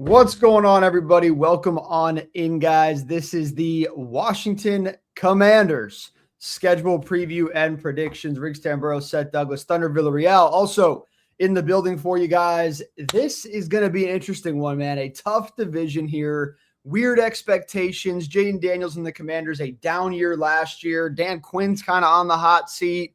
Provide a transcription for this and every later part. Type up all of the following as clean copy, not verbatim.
What's going on, everybody? Welcome on in, guys. This is the Washington Commanders schedule preview and predictions. Riggs Tamburo, Seth Douglas, Thunder Villarreal also in the building for you guys. This is going to be an interesting one, man. A tough division here. Weird expectations. Jayden Daniels and the Commanders, a down year last year. Dan Quinn's kind of on the hot seat.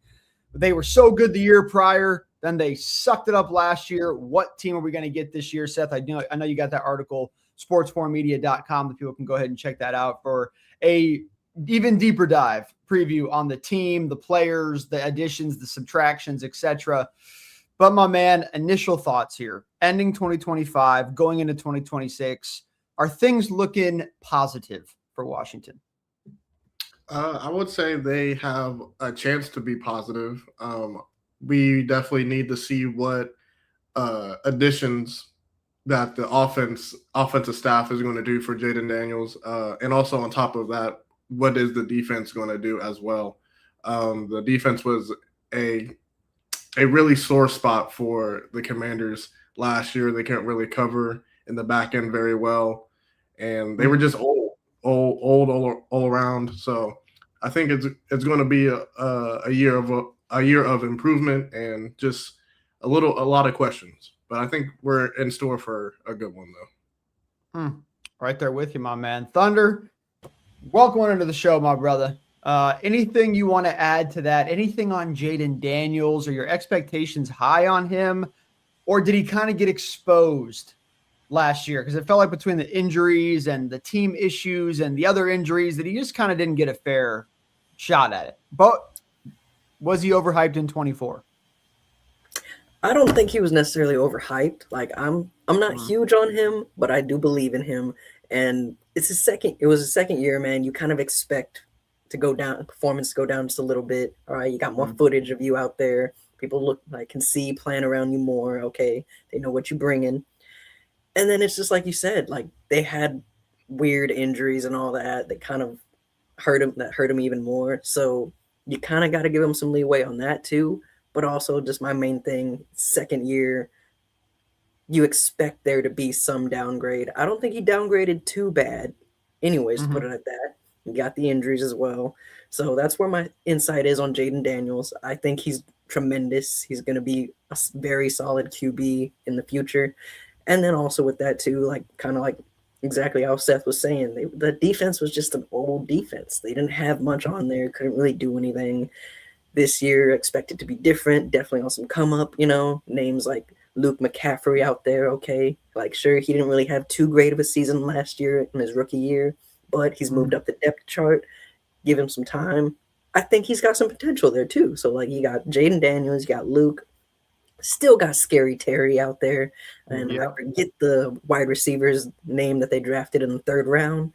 They were so good the year prior. Then they sucked it up last year. What team are we going to get this year, Seth? I know you got that article, sportsformedia.com, that people can go ahead and check that out for a even deeper dive preview on the team, the players, the additions, the subtractions, etc. But my man, initial thoughts here. Ending 2025, going into 2026, are things looking positive for Washington? I would say they have a chance to be positive. We definitely need to see what additions that the offensive staff is going to do for Jayden Daniels, and also on top of that, what is the defense going to do as well? The defense was a really sore spot for the Commanders last year. They can't really cover in the back end very well, and they were just old all around. So I think it's going to be a year of improvement and just a lot of questions. But I think we're in store for a good one, though. Right there with you, my man. Thunder, welcome into the show, my brother. Anything you want to add to that? Anything on Jayden Daniels? Are your expectations high on him? Or did he kind of get exposed last year? Because it felt like between the injuries and the team issues and the other injuries that he just kind of didn't get a fair shot at it. But was he overhyped in 24? I don't think he was necessarily overhyped. Like I'm not huge on him, but I do believe in him. And it was his second year, man. You kind of expect to go down, performance to go down just a little bit. All right, you got more footage of you out there. People can see, plan around you more. Okay, they know what you're bringing. And then it's just like you said, like they had weird injuries and all that kind of hurt him even more. So you kind of got to give him some leeway on that too. But also just my main thing, second year, you expect there to be some downgrade. I don't think he downgraded too bad anyways, to put it at that. He got the injuries as well. So that's where my insight is on Jayden Daniels. I think he's tremendous. He's going to be a very solid QB in the future. And then also with that too, like kind of like exactly how Seth was saying, the defense was just an old defense. They didn't have much on there, couldn't really do anything. This year, expected to be different, definitely on some come up, names like Luke McCaffrey out there, okay. Like, sure, he didn't really have too great of a season last year in his rookie year, but he's moved up the depth chart. Give him some time. I think he's got some potential there, too. So, like, you got Jayden Daniels, you got Luke. Still got Scary Terry out there. And I forget the wide receiver's name that they drafted in the third round.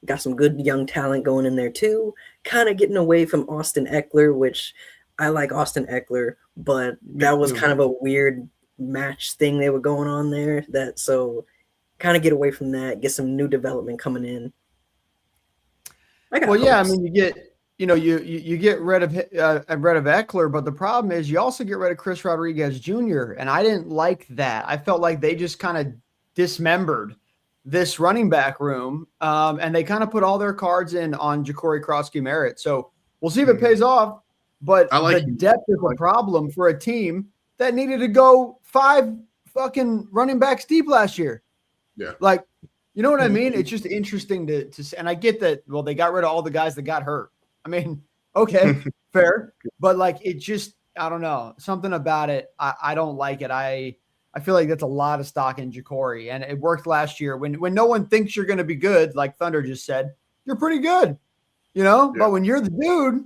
Got some good young talent going in there too. Kind of getting away from Austin Eckler, which I like Austin Eckler, but that was kind of a weird match thing they were going on there. So kind of get away from that, get some new development coming in. I mean, you get rid of Eckler, but the problem is you also get rid of Chris Rodriguez Jr. And I didn't like that. I felt like they just kind of dismembered this running back room, and they kind of put all their cards in on Ja'Cory Krosky-Merritt. So we'll see if it pays off, but the depth is a problem for a team that needed to go 5 fucking running backs deep last year. Yeah. Like, you know what I mean? It's just interesting to and I get that, well, they got rid of all the guys that got hurt. I mean, okay, fair. But like, it just, I don't know, something about it. I don't like it. I feel like that's a lot of stock in Ja'Cory, and it worked last year. When no one thinks you're going to be good, like Thunder just said, you're pretty good, Yeah. But when you're the dude,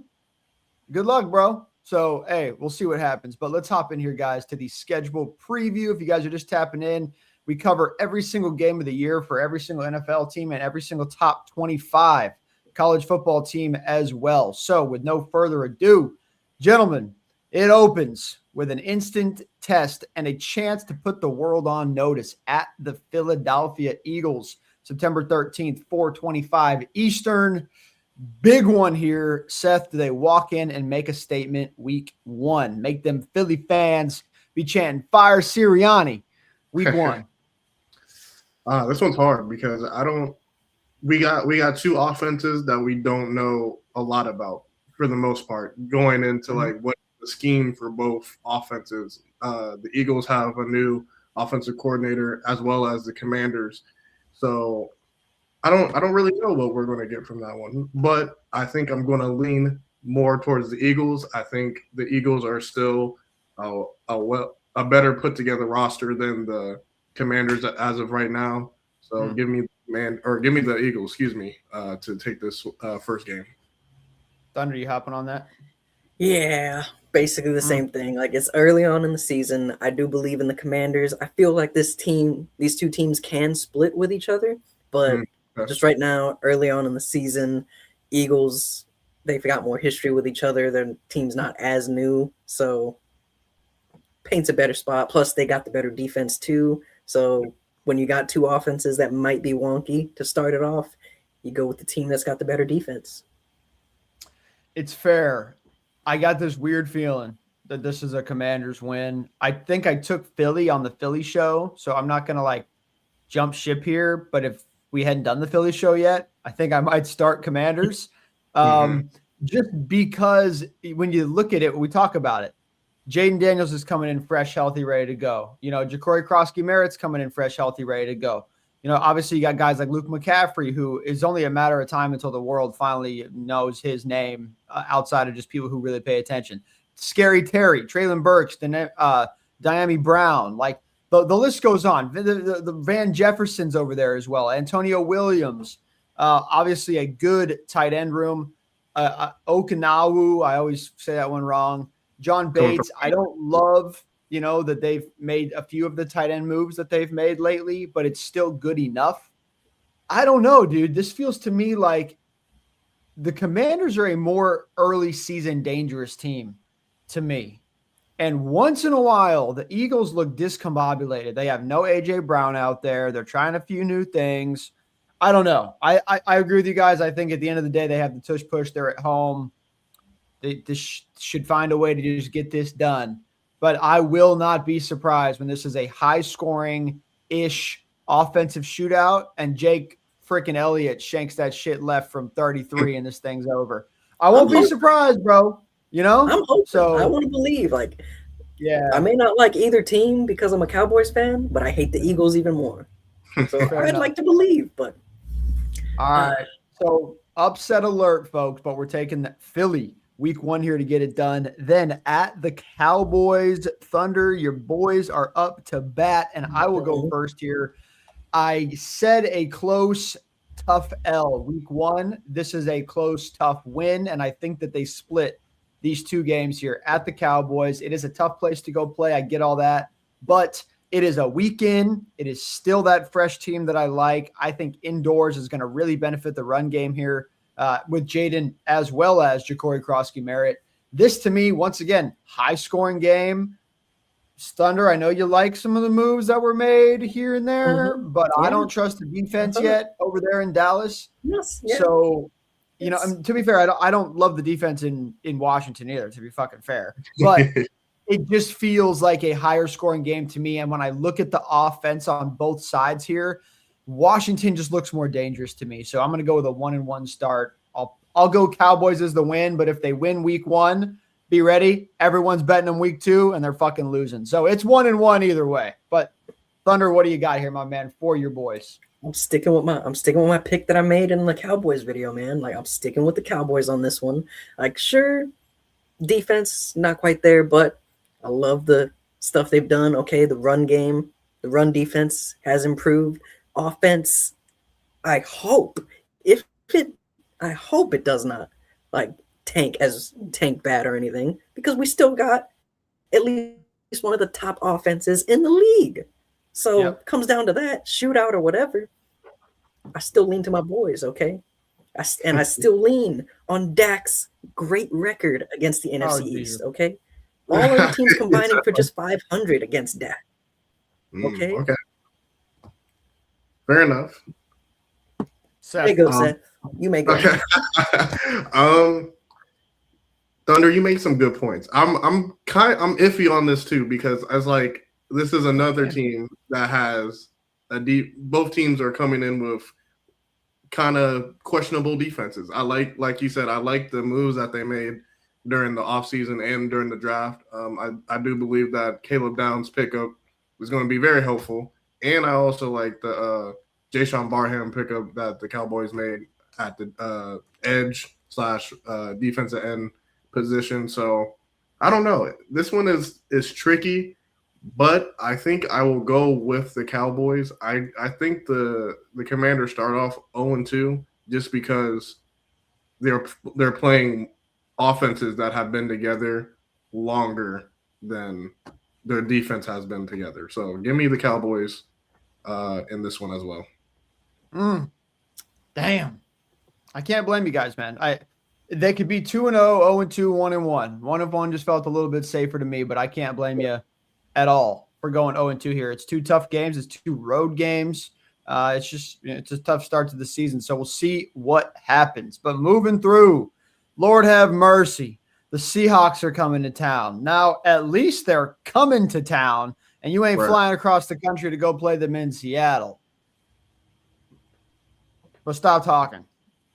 good luck, bro. So, hey, we'll see what happens. But let's hop in here, guys, to the schedule preview. If you guys are just tapping in, we cover every single game of the year for every single NFL team and every single top 25 college football team as well. So, with no further ado, gentlemen, it opens with an instant test and a chance to put the world on notice at the Philadelphia Eagles, September 13th, 4:25 Eastern. Big one here. Seth, do they walk in and make a statement week 1? Make them Philly fans be chanting, "Fire Sirianni," week 1? This one's hard because I don't. We got two offenses that we don't know a lot about for the most part going into like what the scheme for both offenses. The Eagles have a new offensive coordinator as well as the Commanders, so I don't really know what we're going to get from that one. But I think I'm going to lean more towards the Eagles. I think the Eagles are still a better put together roster than the Commanders as of right now. So give me the Eagles, excuse me, to take this first game. Thunder, you hopping on that? Yeah, basically the same thing. Like, it's early on in the season. I do believe in the Commanders. I feel like these two teams can split with each other, but just right now, early on in the season, Eagles, they've got more history with each other. Their team's not as new, so paints a better spot. Plus, they got the better defense too. So when you got two offenses that might be wonky to start it off, you go with the team that's got the better defense. It's fair. I got this weird feeling that this is a Commanders win. I think I took Philly on the Philly show, so I'm not going to like jump ship here. But if we hadn't done the Philly show yet, I think I might start Commanders. Just because when you look at it, we talk about it. Jaden Daniels is coming in fresh, healthy, ready to go. You know, Ja'Cory Krosky-Merritt's coming in fresh, healthy, ready to go. You know, obviously you got guys like Luke McCaffrey, who is only a matter of time until the world finally knows his name outside of just people who really pay attention. Scary Terry, Treylon Burks, Diami Brown, like the list goes on. The Van Jefferson's over there as well. Antonio Williams, obviously a good tight end room. Okinawu, I always say that one wrong. John Bates, I don't love, you know, that they've made a few of the tight end moves that they've made lately, but it's still good enough. I don't know, dude. This feels to me like the Commanders are a more early season dangerous team to me. And once in a while, the Eagles look discombobulated. They have no A.J. Brown out there. They're trying a few new things. I don't know. I agree with you guys. I think at the end of the day, they have the tush push. They're at home. They should find a way to just get this done. But I will not be surprised when this is a high-scoring-ish offensive shootout and Jake freaking Elliott shanks that shit left from 33 and this thing's over. I won't be surprised, bro. You know? I'm hoping. So I want to believe. Like, yeah, I may not like either team because I'm a Cowboys fan, but I hate the Eagles even more. So I'd like to believe, but all right. So upset alert, folks, but we're taking Philly week 1 here to get it done. Then at the Cowboys, Thunder, your boys are up to bat, and I will go first here. I said a close, tough L week 1. This is a close, tough win, and I think that they split these two games here at the Cowboys. It is a tough place to go play. I get all that, but it is a weekend. It is still that fresh team that I like. I think indoors is going to really benefit the run game here. With Jaden as well as Ja'Cory Krosky-Merritt. This, to me, once again, high-scoring game. Thunder, I know you like some of the moves that were made here and there, but I don't trust the defense yet over there in Dallas. Yes, yeah. So, you know, to be fair, I don't love the defense in Washington either, to be fucking fair. But it just feels like a higher-scoring game to me. And when I look at the offense on both sides here, Washington just looks more dangerous to me. So I'm going to go with a 1-1 start. I'll go Cowboys as the win, but if they win week 1, be ready. Everyone's betting them week 2 and they're fucking losing. So it's 1-1 either way. But Thunder, what do you got here, my man, for your boys? I'm sticking with my pick that I made in the Cowboys video, man. Like, I'm sticking with the Cowboys on this one. Like, sure, defense not quite there, but I love the stuff they've done. Okay, the run game, the run defense has improved. Offense, I hope it does not like tank bad or anything, because we still got at least one of the top offenses in the league. So it comes down to that shootout or whatever. I still lean to my boys, okay? I still lean on Dak's great record against the NFC East, okay? All of the teams combining for just 500 against Dak. Okay? Okay. Fair enough. There you go, Seth. You may go. Okay. Thunder, you made some good points. I'm iffy on this too, because as like this is another team that has both teams are coming in with kind of questionable defenses. Like you said, I like the moves that they made during the offseason and during the draft. I do believe that Caleb Downs pickup is going to be very helpful. And I also like the Jayshon Barham pickup that the Cowboys made at the edge / defensive end position. So I don't know. This one is tricky, but I think I will go with the Cowboys. I think the Commanders start off 0-2 just because they're playing offenses that have been together longer than their defense has been together. So give me the Cowboys in this one as well. Damn. I can't blame you guys, man. They could be 2-0, 0-2, 1-1. 1-1 just felt a little bit safer to me, but I can't blame you at all for going 0-2 here. It's 2 tough games. It's 2 road games. It's a tough start to the season, so we'll see what happens. But moving through, Lord have mercy. The Seahawks are coming to town. Now, at least they're coming to town, and you ain't flying across the country to go play them in Seattle. But stop talking.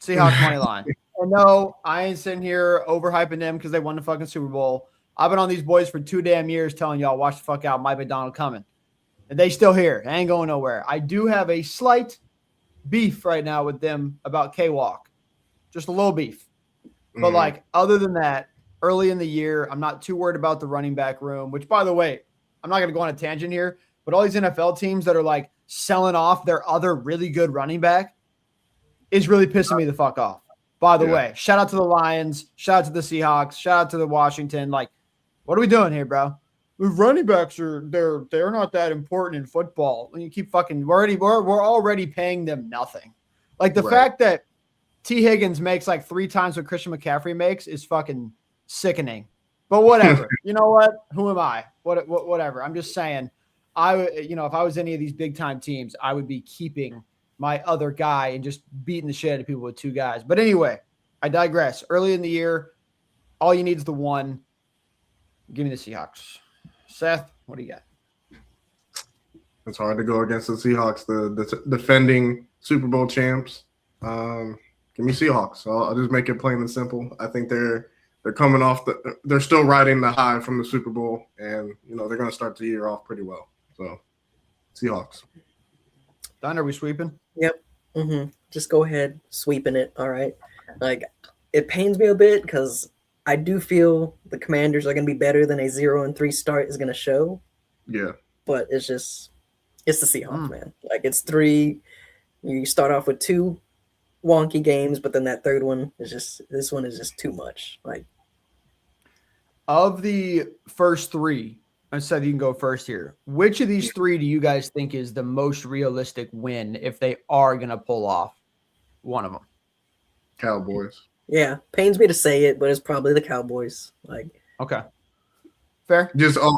Seahawks money line. And no, I ain't sitting here overhyping them because they won the fucking Super Bowl. I've been on these boys for 2 damn years telling y'all, watch the fuck out, Mike McDonald coming. And they still here. They ain't going nowhere. I do have a slight beef right now with them about K-Walk. Just a little beef. But, like, other than that, early in the year, I'm not too worried about the running back room, which, by the way, I'm not going to go on a tangent here, but all these NFL teams that are, like, selling off their other really good running back is really pissing me the fuck off. By the way, shout out to the Lions, shout out to the Seahawks, shout out to the Washington. Like, what are we doing here, bro? The running backs they're not that important in football. When you keep fucking, we're already paying them nothing. Like the fact that T. Higgins makes like 3 times what Christian McCaffrey makes is fucking sickening. But whatever. You know what? Who am I? Whatever. I'm just saying. If I was any of these big time teams, I would be keeping my other guy and just beating the shit out of people with 2 guys. But anyway, I digress. Early in the year, all you need is the 1. Give me the Seahawks. Seth, what do you got? It's hard to go against the Seahawks, the defending Super Bowl champs. Give me Seahawks. I'll just make it plain and simple. I think they're coming off they're still riding the high from the Super Bowl, and they're going to start the year off pretty well. So Seahawks. Don, are we sweeping? Yep. Just go ahead, sweeping it. All right. Like, it pains me a bit because I do feel the Commanders are going to be better than a 0-3 start is going to show. Yeah. But it's the Seahawks, man. Like, it's 3. You start off with 2 wonky games, but then that third one this one is just too much. Like, of the first 3, I said you can go first here. Which of these 3 do you guys think is the most realistic win if they are going to pull off one of them? Cowboys. Yeah, pains me to say it, but it's probably the Cowboys. Like, okay, fair. Just off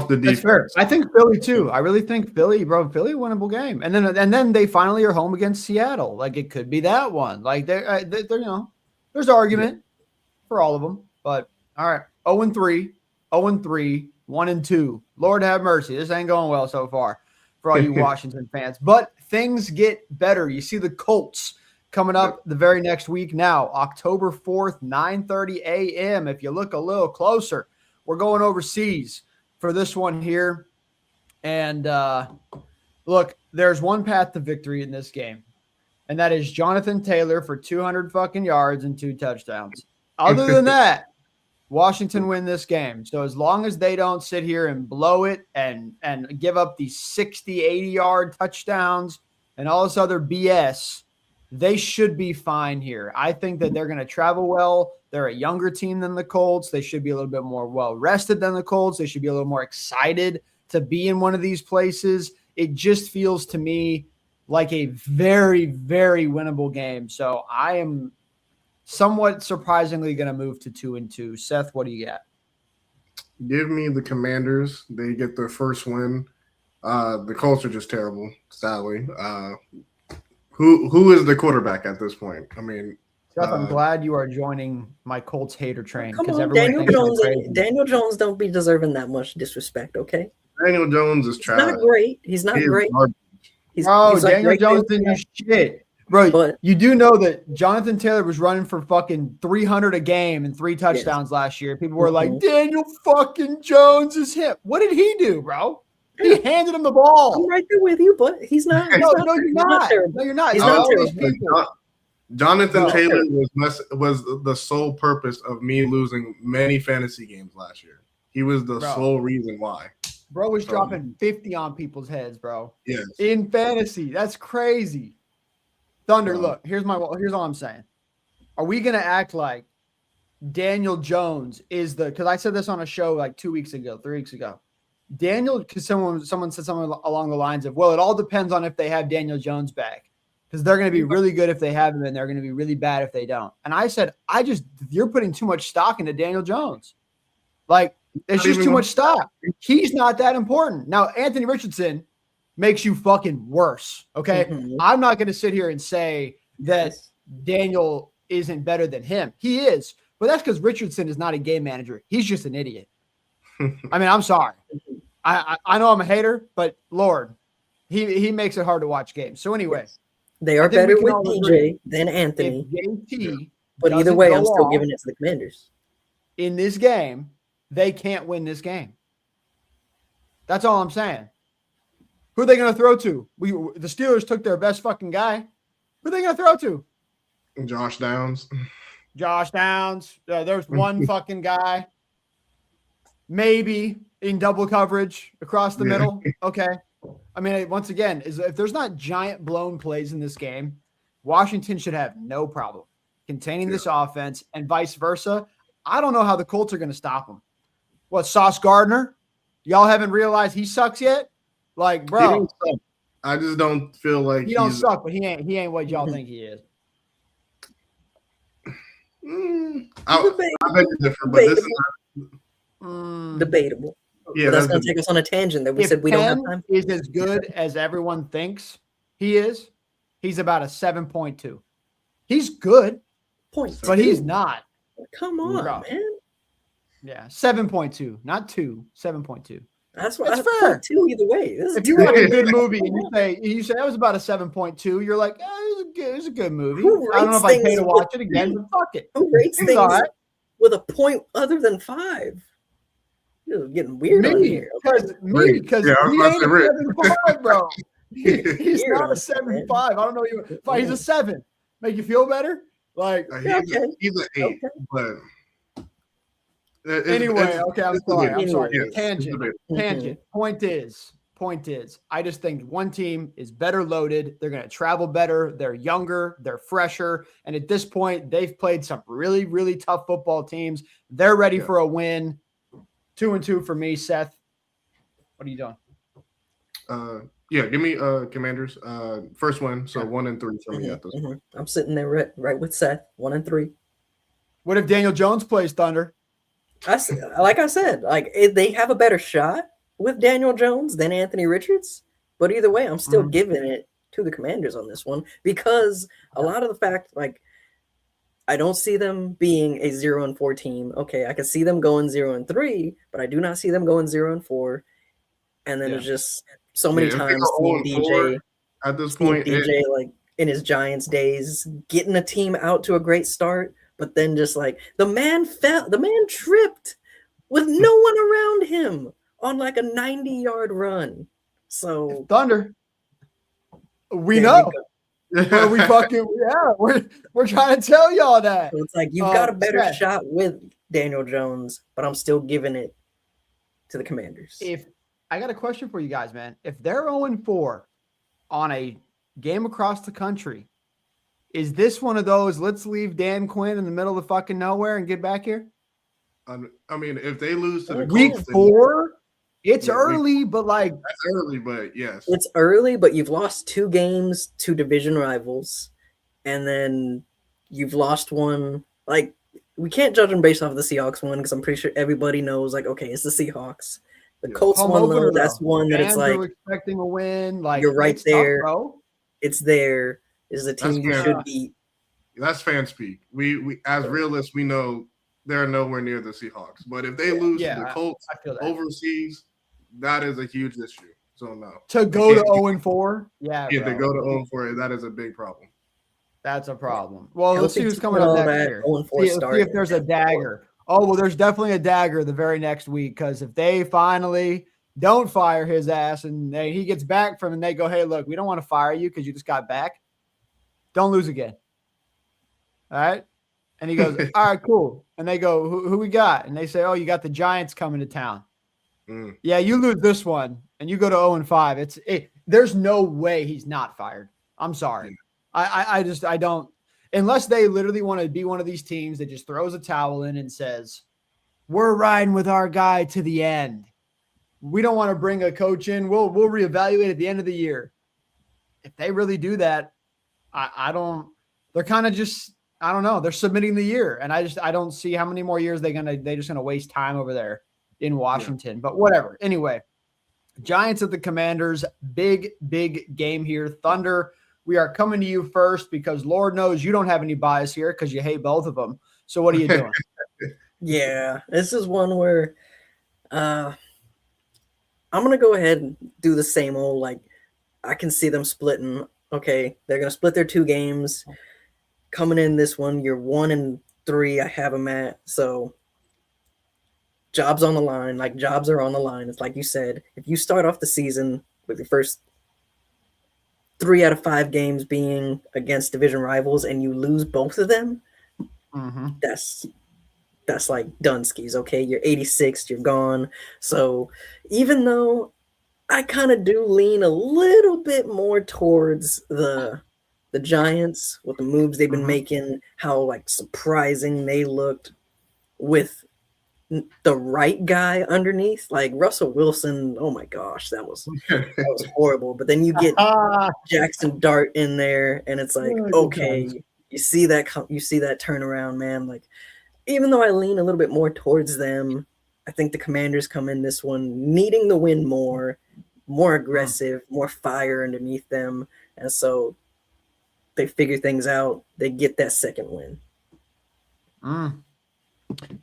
the defense. That's fair. I think Philly too. I really think Philly, Philly, winnable game, and then they finally are home against Seattle. Like, it could be that one. Like, they're there's argument for all of them. But all right, 0-3, 0-3, 1-2. Lord have mercy. This ain't going well so far for all you Washington fans. But things get better. You see the Colts coming up the very next week now, October 4th, 9:30 a.m. If you look a little closer, we're going overseas for this one here. And look, there's one path to victory in this game, and that is Jonathan Taylor for 200 fucking yards and 2 touchdowns. Other than that, Washington win this game. So as long as they don't sit here and blow it and give up these 60, 80-yard touchdowns and all this other BS, they should be fine here. I think that they're going to travel well. They're a younger team than the Colts. They should be a little bit more well-rested than the Colts. They should be a little more excited to be in one of these places. It just feels to me like a very, very winnable game. So I am somewhat surprisingly going to move to 2-2. Seth, what do you got? Give me the Commanders. They get their first win. The Colts are just terrible, sadly. Who is the quarterback at this point? I mean, Seth, I'm glad you are joining my Colts hater train. Come on, Daniel Jones don't be deserving that much disrespect, okay? Daniel Jones is trash. Not great. He's not great. He's like Daniel right Jones there. didn't do shit. Bro, But- you do know that Jonathan Taylor was running for fucking 300 a game and 3 touchdowns last year. People were like, Daniel fucking Jones is him. What did he do, bro? He handed him the ball. I'm right there with you, but he's not. No, you're not. terrible. No, you're not. He's It's not all these terrible. people. Jonathan No. Taylor was the sole purpose of me losing many fantasy games last year. He was the Bro. sole reason why. Bro was dropping 50 on people's heads, bro. Yes. In fantasy. That's crazy. Thunder, Bro. look, here's all I'm saying. Are we gonna act like Daniel Jones is because I said this on a show like 3 weeks ago. Daniel, because someone said something along the lines of, well, it all depends on if they have Daniel Jones back. Because they're going to be really good if they have him, and they're going to be really bad if they don't. And I said, you're putting too much stock into Daniel Jones. Like, it's just too much stock. He's not that important. Now, Anthony Richardson makes you fucking worse. Okay. Mhm. I'm not going to sit here and say that Daniel isn't better than him. He is, but that's because Richardson is not a game manager. He's just an idiot. I mean, I'm sorry. I know I'm a hater, but Lord, he makes it hard to watch games. So anyway, They are I think we better can with all DJ agree. than Anthony. if JT But either doesn't way, go I'm still off giving it to the Commanders. in this game, they can't win this game. That's all I'm saying. Who are they going to throw to? The Steelers took their best fucking guy. Who are they going to throw to? Josh Downs. Josh Downs. There's one fucking guy. Maybe in double coverage across the middle. Okay. I mean, once again, if there's not giant blown plays in this game, Washington should have no problem containing this offense and vice versa. I don't know how the Colts are going to stop them. What, Sauce Gardner? Y'all haven't realized he sucks yet? Like, He bro, don't suck. I just don't feel like he don't suck, but he ain't what y'all think he is. I beg to differ, but this is Debatable. yeah. But that's going That's to take us on a tangent that we If said we don't have Penn time. is as good as everyone thinks he is, he's about a 7.2. He's good, Point. but he's not. Come on, Bro. man. Yeah, 7.2, not 2, 7.2. That's what That's I fair. point two either way. This is If you watch a good movie and you say that was about a 7.2, you're like, it was a good movie. Who I don't know if rates I pay to things watch with- it again, but fuck it. Who rates It's things all right. with a point other than 5? You're getting weird on Me, here. because Yeah, I was he about to ain't say a Rick. 7.5, bro. He's Weird not on a that, man. 7.5. I don't know. He's a 7. Make you feel better? Like, he's an 8, Okay. but anyway, okay, I'm sorry. I'm sorry. Yes, it's Tangent. debatable. Tangent. Point is, I just think one team is better loaded. They're going to travel better. They're younger. They're fresher. And at this point, they've played some really, really tough football teams. They're ready for a win. 2-2 for me, Seth. What are you doing? Yeah, give me Commanders. First one, so 1-3 for me at this point. I'm sitting there right with Seth, 1-3. What if Daniel Jones plays Thunder? Like I said, they have a better shot with Daniel Jones than Anthony Richards. But either way, I'm still giving it to the Commanders on this one because a lot of the fact, I don't see them being a 0-4 team. Okay, I can see them going 0-3, but I do not see them going 0-4. And then it's just so many Yeah, if they times go seeing 0-4 DJ, at this point. DJ in his Giants days, getting a team out to a great start, but then just the man tripped with no one around him on a 90-yard run. So Thunder. We there know. we Where we fucking we're trying to tell y'all that. So it's you've got a better Seth. shot with Daniel Jones, but I'm still giving it to the Commanders. If I got a question for you guys, man. If they're 0-4 on a game across the country, is this one of those let's leave Dan Quinn in the middle of the fucking nowhere and get back here? I mean, if they lose to the Week Colts, then 4? It's Yeah, early, but that's early, but yes. It's early, but you've lost 2 games to division rivals, and then you've lost one. We can't judge them based off of the Seahawks one because I'm pretty sure everybody knows. Okay, it's the Seahawks. The Colts home one opener, though, that's though. one that it's fans are expecting a win. you're right it's tough, there. bro. It's there. Is the team That's you fair. should beat. That's fan speak. We as realists, we know they're nowhere near the Seahawks. But if they lose to the Colts I feel that. overseas, that is a huge issue. So no. To go to 0-4? Yeah, If they bro. go to 0-4, that is a big problem. That's a problem. Well, let's see Healthy who's team coming and up all next that, year. 0-4 Let's see start if there's a and 10-4. dagger. Oh, well, there's definitely a dagger the very next week because if they finally don't fire his ass and he gets back from and they go, hey, look, we don't want to fire you because you just got back. Don't lose again. All right. And he goes, all right, cool. And they go, who we got? And they say, oh, you got the Giants coming to town. Yeah, you lose this one and you go to 0-5. There's no way he's not fired. I'm sorry. I don't, unless they literally want to be one of these teams that just throws a towel in and says, we're riding with our guy to the end. We don't want to bring a coach in. We'll reevaluate at the end of the year. If they really do that, they're kind of just, I don't know. They're submitting the year. And I don't see how many more years they're just going to waste time over there in Washington, but whatever. Anyway, Giants at the Commanders, big game here. Thunder, we are coming to you first because Lord knows you don't have any bias here because you hate both of them. So what are you doing? Yeah, this is one where I'm going to go ahead and do the same old, like, I can see them splitting. Okay, they're going to split their 2 games. Coming in this one, you're 1-3. I have them at. So jobs on the line, like jobs are on the line. It's like you said, if you start off the season with your first 3 out of 5 games being against division rivals and you lose both of them, that's like Dunskies. Okay, you're 86th, you're gone. So even though I kind of do lean a little bit more towards the Giants with the moves they've been making, how like surprising they looked with the right guy underneath, like Russell Wilson. Oh my gosh, that was horrible. But then you get Jackson Dart in there, and it's like, okay, you see that turnaround, man. Like, even though I lean a little bit more towards them, I think the Commanders come in this one needing the win more aggressive, more fire underneath them, and so they figure things out. They get that second win.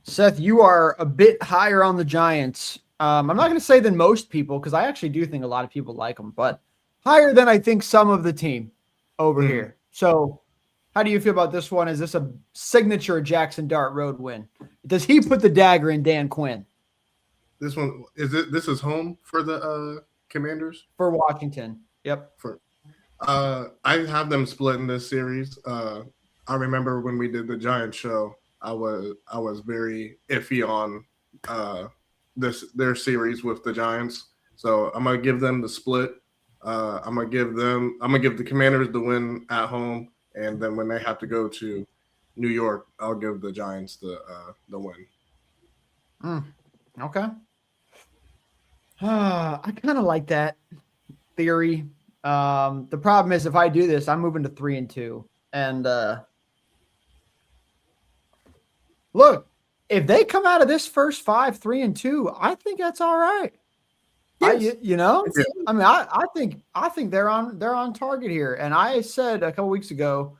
Seth, you are a bit higher on the Giants. I'm not going to say than most people because I actually do think a lot of people like them, but higher than I think some of the team over here. So how do you feel about this one? Is this a signature Jackson Dart road win? Does he put the dagger in Dan Quinn? This one this is home for the Commanders? For Washington. Yep. I have them split in this series. I remember when we did the Giants show, I was very iffy on their series with the Giants. So I'm gonna give them the split. I'm gonna give the Commanders the win at home, and then when they have to go to New York, I'll give the Giants the win. Okay. I kind of like that theory. The problem is if I do this, I'm moving to 3-2. And look, if they come out of this first 5, 3-2, I think that's all right. Yes. I mean, I think they're on target here. And I said a couple weeks ago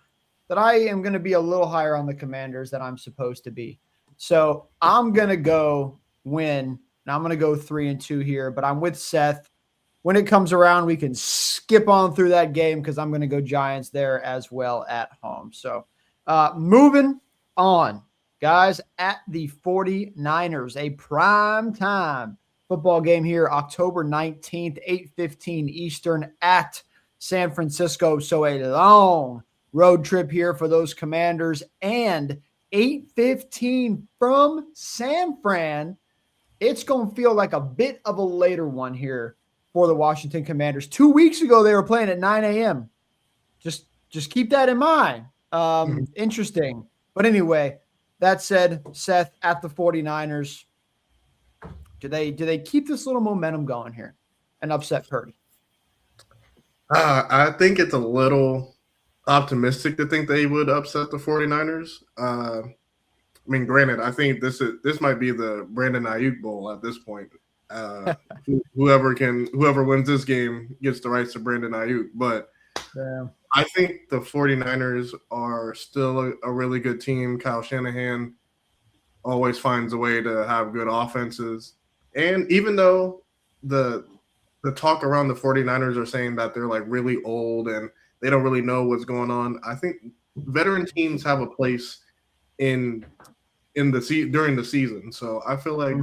that I am going to be a little higher on the Commanders than I'm supposed to be. So I'm going to go win. And I'm going to go 3-2 here, but I'm with Seth. When it comes around, we can skip on through that game because I'm going to go Giants there as well at home. So moving on, guys, at the 49ers, a prime time football game here, October 19th, 8:15 Eastern at San Francisco. So a long road trip here for those Commanders, and 8:15 from San Fran. It's going to feel like a bit of a later one here for the Washington Commanders. 2 weeks ago, they were playing at 9 a.m. Just keep that in mind. Interesting. But anyway, that said, Seth, at the 49ers, do they keep this little momentum going here and upset Purdy? I think it's a little optimistic to think they would upset the 49ers. I mean, granted, I think this might be the Brandon Ayuk Bowl at this point. Whoever wins this game gets the rights to Brandon Ayuk. But I think the 49ers are still a really good team. Kyle Shanahan always finds a way to have good offenses. And even though the talk around the 49ers are saying that they're like really old and they don't really know what's going on. I think veteran teams have a place in during the season. So I feel like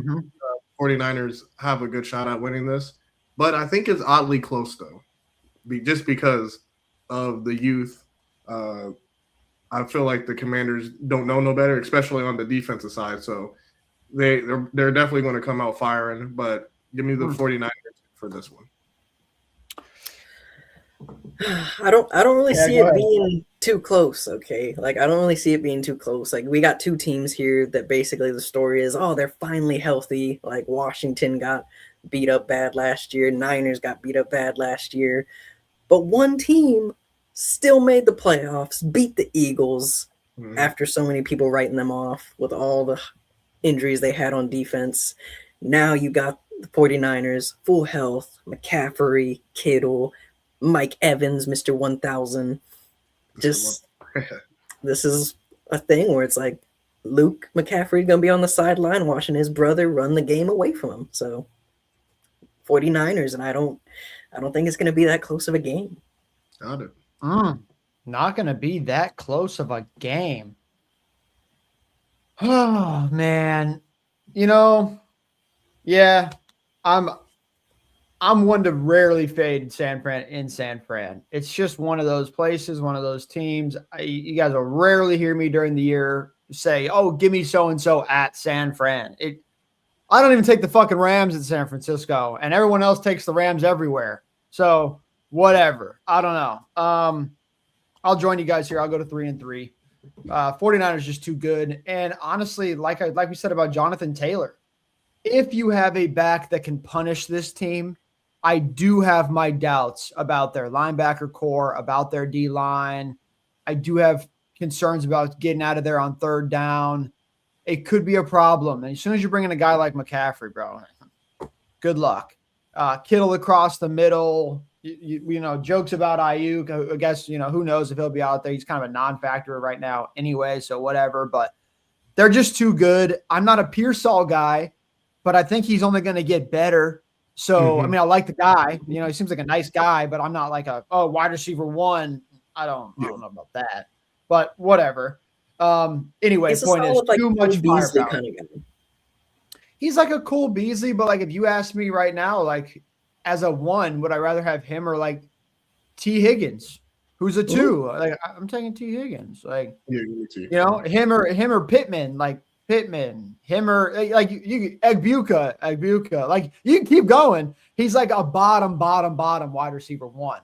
49ers have a good shot at winning this. But I think it's oddly close though. Just because of the youth. I feel like the Commanders don't know no better, especially on the defensive side. So they're definitely going to come out firing, but give me the 49ers for this one. I don't really see it being too close, okay? Like I don't really see it being too close. Like we got two teams here that basically the story is, oh, they're finally healthy. Like Washington got beat up bad last year, Niners got beat up bad last year. But one team still made the playoffs, beat the Eagles after so many people writing them off with all the injuries they had on defense. Now you got the 49ers, full health, McCaffrey, Kittle, Mike Evans, Mr. 1000. Just this is a thing where it's like Luke McCaffrey going to be on the sideline watching his brother run the game away from him. So 49ers, and I don't think it's going to be that close of a game. Got it. Not going to be that close of a game. Oh, man. You know, yeah, I'm one to rarely fade San Fran. It's just one of those places, one of those teams. You guys will rarely hear me during the year say, oh, give me so-and-so at San Fran. I don't even take the fucking Rams at San Francisco, and everyone else takes the Rams everywhere. So whatever. I don't know. I'll join you guys here. I'll go to 3-3. 49ers just too good. And honestly, like we said about Jonathan Taylor, if you have a back that can punish this team, I do have my doubts about their linebacker core, about their D-line. I do have concerns about getting out of there on third down. It could be a problem. And as soon as you bring in a guy like McCaffrey, bro, good luck. Kittle across the middle. You know, jokes about Ayuk. I guess, you know, who knows if he'll be out there. He's kind of a non-factor right now anyway, so whatever. But they're just too good. I'm not a Pearsall guy, but I think he's only going to get better. So, I mean, I like the guy. You know, he seems like a nice guy, but I'm not like wide receiver one. I don't know about that. But whatever. Anyway, point is too much firepower. Kind of guy. He's like a Cole Beasley, but like if you ask me right now, like as a one, would I rather have him or like T. Higgins, who's a two? Like I'm taking T. Higgins. Like you know, him or Pittman, like Pittman, him or like you Egbuka. Like you can keep going. He's like a bottom wide receiver one.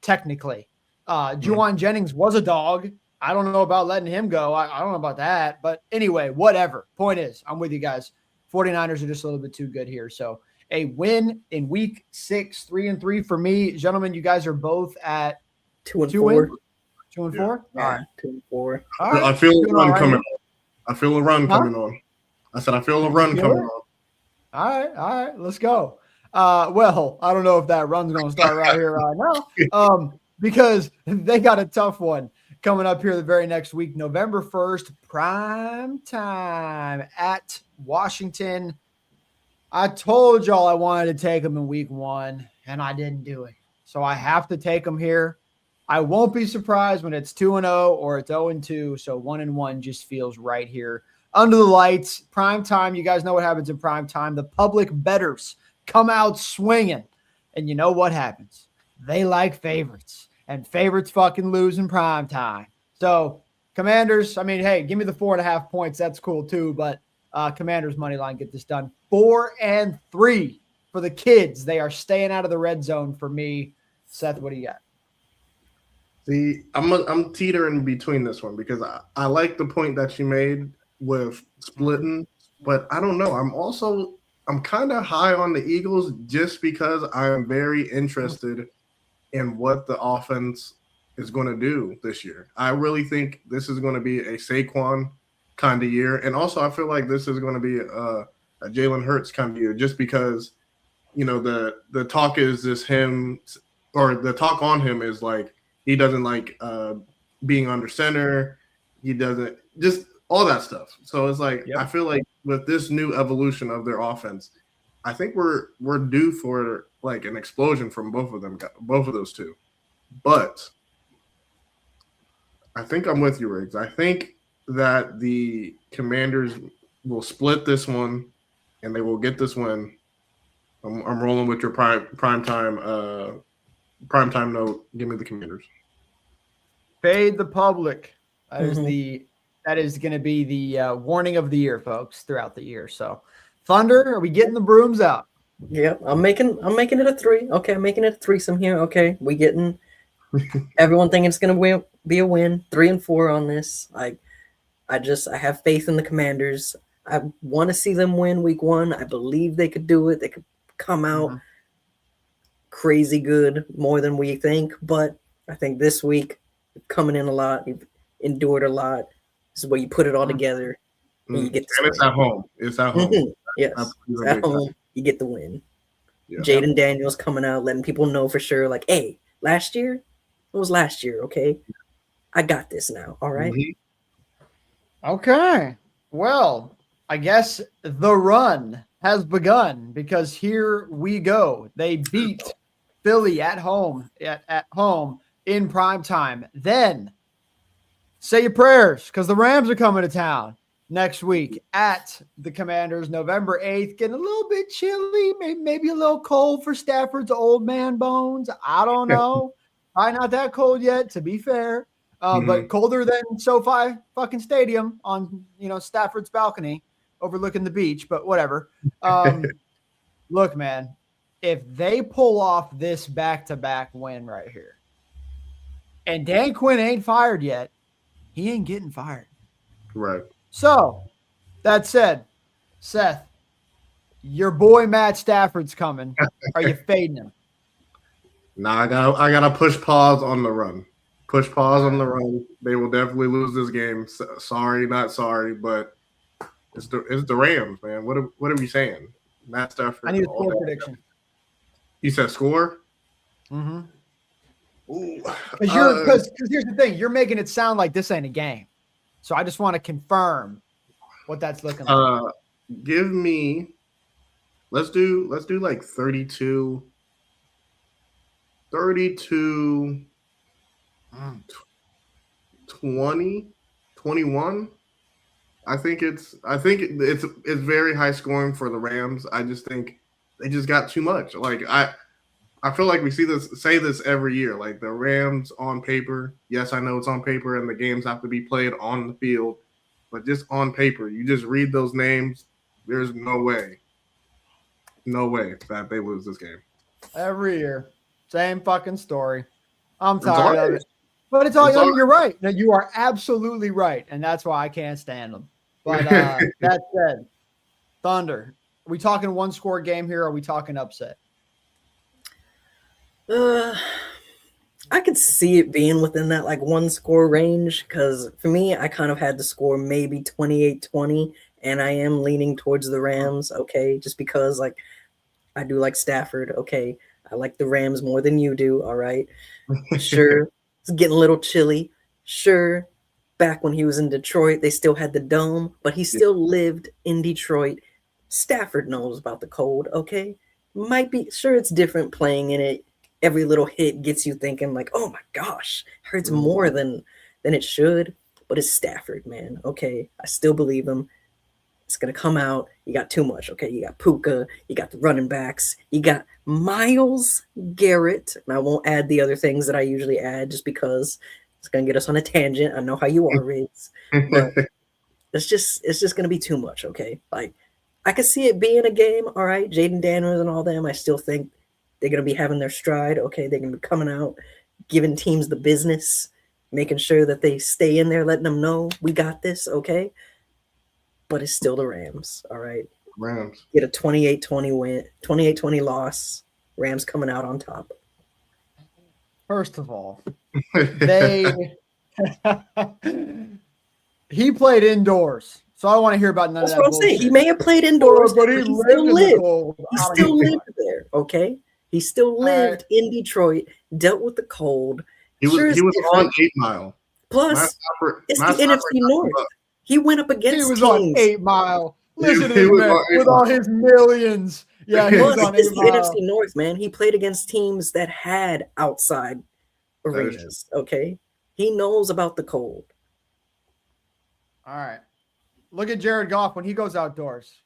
Technically. Juwan Jennings was a dog. I don't know about letting him go. I don't know about that. But anyway, whatever. Point is, I'm with you guys. 49ers are just a little bit too good here. So a win in week 6, 3-3 for me. Gentlemen, you guys are both at 2-4. 2-4? All right. 2-4. All right. I feel a run coming on. I feel a run coming on. I said I feel a run coming on. All right. Let's go. Well, I don't know if that run's going to start right here right now. Because they got a tough one coming up here the very next week, November 1st, prime time at Washington. I told y'all I wanted to take them in week 1, and I didn't do it. So I have to take them here. I won't be surprised when it's 2-0 or it's 0-2. So 1-1 just feels right here. Under the lights, prime time. You guys know what happens in prime time. The public bettors come out swinging. And you know what happens? They like favorites. And favorites fucking lose in prime time. So Commanders, I mean, hey, give me the 4.5 points. That's cool too. But Commanders money line, get this done. 4-3 for the kids. They are staying out of the red zone for me. Seth, what do you got? See, I'm teetering between this one because I like the point that you made with splitting, but I don't know. I'm kind of high on the Eagles just because I'm very interested in what the offense is going to do this year. I really think this is going to be a Saquon kind of year. And also I feel like this is going to be a Jalen Hurts kind of year just because, you know, the talk is this him or the talk on him is like, he doesn't like being under center. He doesn't just all that stuff. So it's like, I feel like with this new evolution of their offense, I think we're due for like an explosion from both of those two. But I think I'm with you, Riggs. I think that the Commanders will split this one, and they will get this win. I'm rolling with your prime time note. Give me the Commanders. Fade the public. That is Mhm. that is going to be the warning of the year, folks, throughout the year. So, Thunder, are we getting the brooms out? Yeah, I'm making it a 3. Okay, I'm making it a threesome here. Okay, we getting everyone thinking it's gonna be a win. 3 and 4 on this. I have faith in the Commanders. I want to see them win week 1. I believe they could do it. They could come out Mhm. crazy good, more than we think. But I think this week, coming in a lot, you've endured a lot. This is where you put it all together and you get the And it's win. at home. It's at home. Mhm. Yes, That's it's a at big time. home. You get the win. Yeah. Jaden Daniels coming out, letting people know for sure, like, hey, last year? It was last year, okay? I got this now, all right? Mhm. Okay. Well, I guess the run has begun because here we go. They beat Philly at home in prime time. Then say your prayers because the Rams are coming to town next week at the Commanders, November 8th. Getting a little bit chilly, maybe a little cold for Stafford's old man bones. I don't know. Probably not that cold yet, to be fair. But colder than SoFi fucking Stadium on Stafford's balcony overlooking the beach. But whatever. Look, man, if they pull off this back-to-back win right here, and Dan Quinn ain't fired yet, he ain't getting fired. Right. So, that said, Seth, your boy Matt Stafford's coming. Are you fading him? Nah, I gotta push pause on the run. Push pause on the run. They will definitely lose this game. Sorry, not sorry, but it's the Rams, man. What are we saying? Matt Stafford. I need a score prediction. You said score? Mm-hmm. Ooh, Because here's the thing, you're making it sound like this ain't a game. So I just want to confirm what that's looking like. Give me. Let's do like 32. 32. 20, 21. I think it's very high scoring for the Rams. I just think they just got too much. Like I feel like we say this every year. Like the Rams on paper, yes, I know it's on paper and the games have to be played on the field, but just on paper, you just read those names. There's no way that they lose this game. Every year, same fucking story. I'm tired of it. But you're right. No, you are absolutely right, and that's why I can't stand them. But that said, Thunder, are we talking one score game here? Or are we talking upset? I could see it being within that like one score range because for me, I kind of had the score maybe 28-20, and I am leaning towards the Rams. Okay, just because like I do like Stafford. Okay, I like the Rams more than you do. All right, sure. It's getting a little chilly. Sure, back when he was in Detroit, they still had the dome, but he still lived in Detroit. Stafford knows about the cold, okay? Might be, sure, it's different playing in it. Every little hit gets you thinking like, oh my gosh, hurts more than it should. But it's Stafford, man, okay? I still believe him. It's going to come out. You got too much, okay? You got Puka. You got the running backs. You got Myles Garrett. And I won't add the other things that I usually add just because it's going to get us on a tangent. I know how you are, Riggs. But it's just going to be too much, okay? Like, I could see it being a game, all right? Jaden Daniels and all them, I still think they're going to be having their stride, okay? They're going to be coming out, giving teams the business, making sure that they stay in there, letting them know we got this, okay? But it's still the Rams, all right? Rams. Get a 28-20 win, 28-20 loss. Rams coming out on top. First of all, he played indoors. So I don't want to hear about none That's of that what I'm saying. bullshit. He may have played indoors, but he still lived. He still lived there, okay? He still lived in Detroit, dealt with the cold. He was on 8 Mile. Plus, it's the NFC North. He went up against He was teams. on 8 Mile. Listen to him, man, with all his millions Yeah, he was Plus, on it's 8 the Mile. NFC North, man. He played against teams that had outside is true. arenas. Okay, he knows about the cold. All right. Look at Jared Goff when he goes outdoors.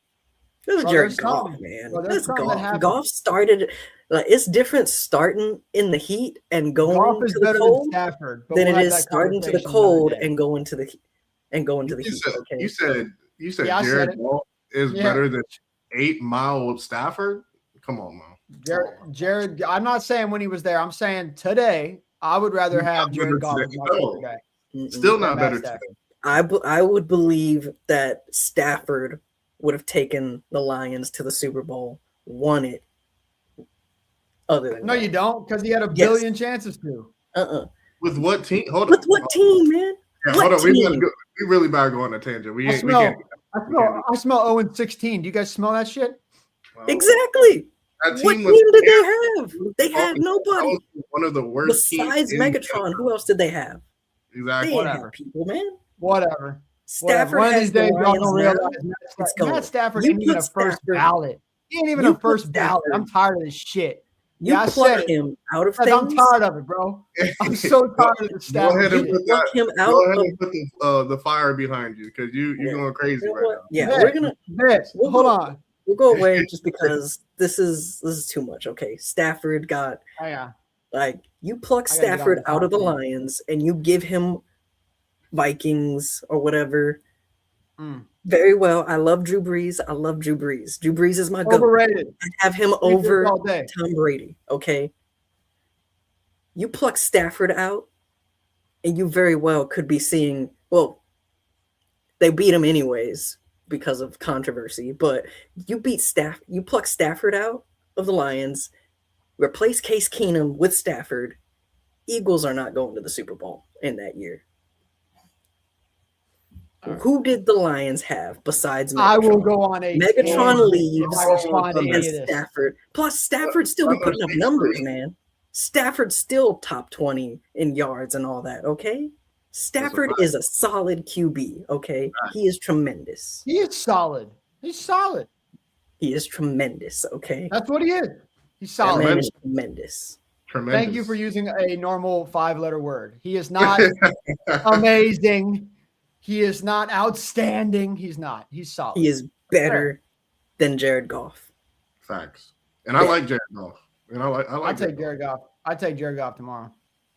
This is Bro, Jared there's Goff, something- man. bro, there's That's something that Goff. happens. Goff started like it's different starting in the heat and going Goff is to the better cold than Stafford, but than we'll it have is that starting to the conversation another cold day. and going to the You heat. said Okay, you said Yeah, I said Jared it. Goff is Yeah. better than 8 Mile Stafford. Come on, man. Jared, I'm not saying when he was there. I'm saying today, I would rather He's have not Jared better Goff today. as my No. quarterback. Mm-mm. Still than not Matt better Stafford. today. I would believe that Stafford would have taken the Lions to the Super Bowl, won it. Other than No, Goff. you don't, because he had a Yes. billion chances to. With what team? Hold With on. what team, man? Yeah, What hold on. We team? really about to go on a tangent. We I ain't. We smell, can't. I smell 0-16. Do you guys smell that shit? Wow. Exactly. That What team team was did they have? They had That nobody was one of the worst besides teams. Megatron. Who else did they have? They Exactly. didn't Whatever. have people, man. Whatever. Stafford One of has these the days, y'all Lions gonna now. realize It's going. Matt Stafford You ain't even a put first Stafford- ballot. He ain't even you a put first ballot. Stafford- I'm tired of this shit. You Yeah, I pluck said it. him out of I'm things. tired of it, bro. I'm so tired of the Go Stafford ahead and shit. put Pluck that. him out Go ahead of. and put the fire behind you because you're Yeah. going crazy You know right what? now. Yeah, Vic, we're gonna Vic, We'll hold go- on. we'll go away just because this is too much. Okay, Stafford got Oh, yeah. like you pluck I gotta get on Stafford this out of the podcast. Lions and you give him Vikings or whatever. Mm. Very well. I love Drew Brees. I love Drew Brees. Drew Brees is my goat. Overrated. I have him We did over all day. Tom Brady. Okay. You pluck Stafford out, and you very well could be seeing. Well, they beat him anyways because of controversy. But you pluck Stafford out of the Lions, replace Case Keenum with Stafford. Eagles are not going to the Super Bowl in that year. All right. Who did the Lions have besides Megatron? I will go on a Megatron tangent leaves if I respond to and any and of this. Stafford. Plus, Stafford still be putting up numbers, man. Stafford's still top 20 in yards and all that, okay? Stafford is a solid QB, okay? He is tremendous. He is solid. He's solid. He is tremendous, okay? That's what he is. He's That solid. man is tremendous. Tremendous. Thank you for using a normal 5-letter word. He is not amazing. He is not outstanding. He's not. He's solid. He is better than Jared Goff. Facts. And I like Jared Goff. And I like I'd take Jared Goff. I'd take Jared Goff tomorrow.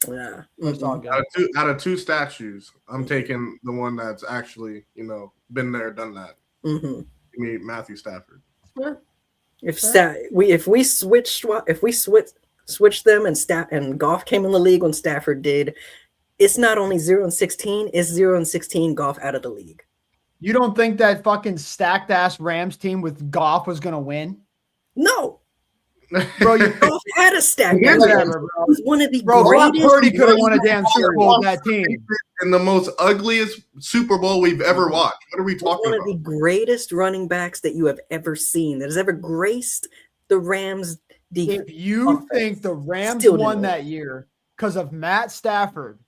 Yeah. It's all good. Out of two statues, I'm taking the one that's actually, been there, done that. Mm-hmm. Give me Matthew Stafford. Sure. If we switched them and Goff came in the league when Stafford did, it's not only 0-16, it's 0-16 Goff out of the league. You don't think that fucking stacked ass Rams team with Goff was gonna win? No, Bro, you Goff had a stack. Yeah, whatever, bro. He was one of the Bro, Brock greatest. Purdy could have won a damn Super Bowl with that team. In the most ugliest Super Bowl we've ever watched. What are we was talking one of the about? greatest running backs that you have ever seen, that has ever graced the Rams defense. If you offense. think the Rams Still didn't won win. that year because of Matt Stafford,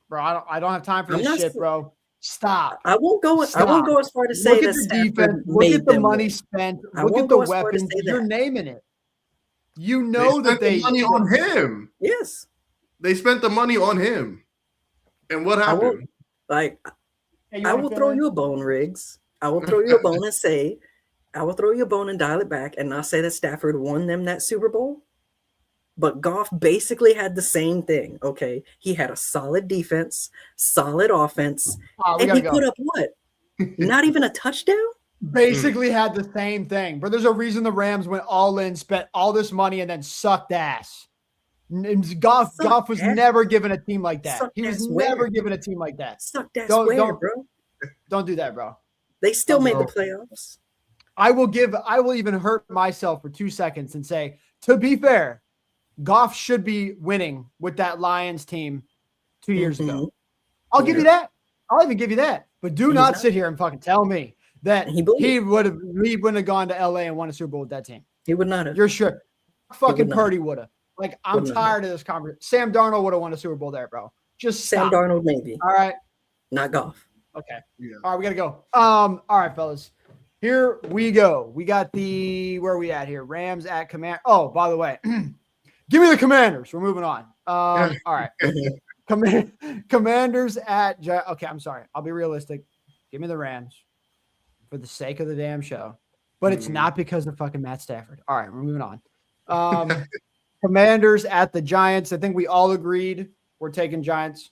bro, I don't have time for I'm this not shit, sa- bro. Stop. I won't go as far to say Look that at the Stafford defense. Look made at the them money win. spent. I Look won't at the go as far to weapons. say You're that. naming it. You know They that spent the money on him. Yes, They spent the money on him. And what I won't. happened? Like Hey, you I wanna will fill throw in? you a bone, Riggs. I will throw you a bone and say, I will throw you a bone and dial it back and not say that Stafford won them that Super Bowl. But Goff basically had the same thing. Okay, he had a solid defense, solid offense, Oh, we and gotta he go. put up what? Not even a touchdown. Basically had the same thing. But there's a reason the Rams went all in, spent all this money, and then sucked ass. Goff was ass? never given a team like that. Sucked He was ass where? never given a team like that. Sucked ass Don't- where, don't- bro? Don't do that, bro. They still made the Bro. playoffs. I will even hurt myself for 2 seconds and say, to be fair, Goff should be winning with that Lions team 2 years Mhm. ago. I'll give you that. I'll even give you that. But do He's not not. sit here and fucking tell me that He believed. he wouldn't have gone to LA and won a Super Bowl with that team. He would not have. You're sure. Fucking not. Purdy would have. Like, I'm Would not tired of this conversation. Sam Darnold would have won a Super Bowl there, bro. Just Sam stop. Darnold, maybe All right. not Goff. Okay. Yeah. All right, we gotta go. All right, fellas. Here we go. We got where are we at here? Rams at Command. Oh, by the way, give me the Commanders. We're moving on. All right. Commanders at okay, I'm sorry. I'll be realistic. Give me the Rams for the sake of the damn show. But it's not because of fucking Matt Stafford. All right, we're moving on. Commanders at the Giants. I think we all agreed we're taking Giants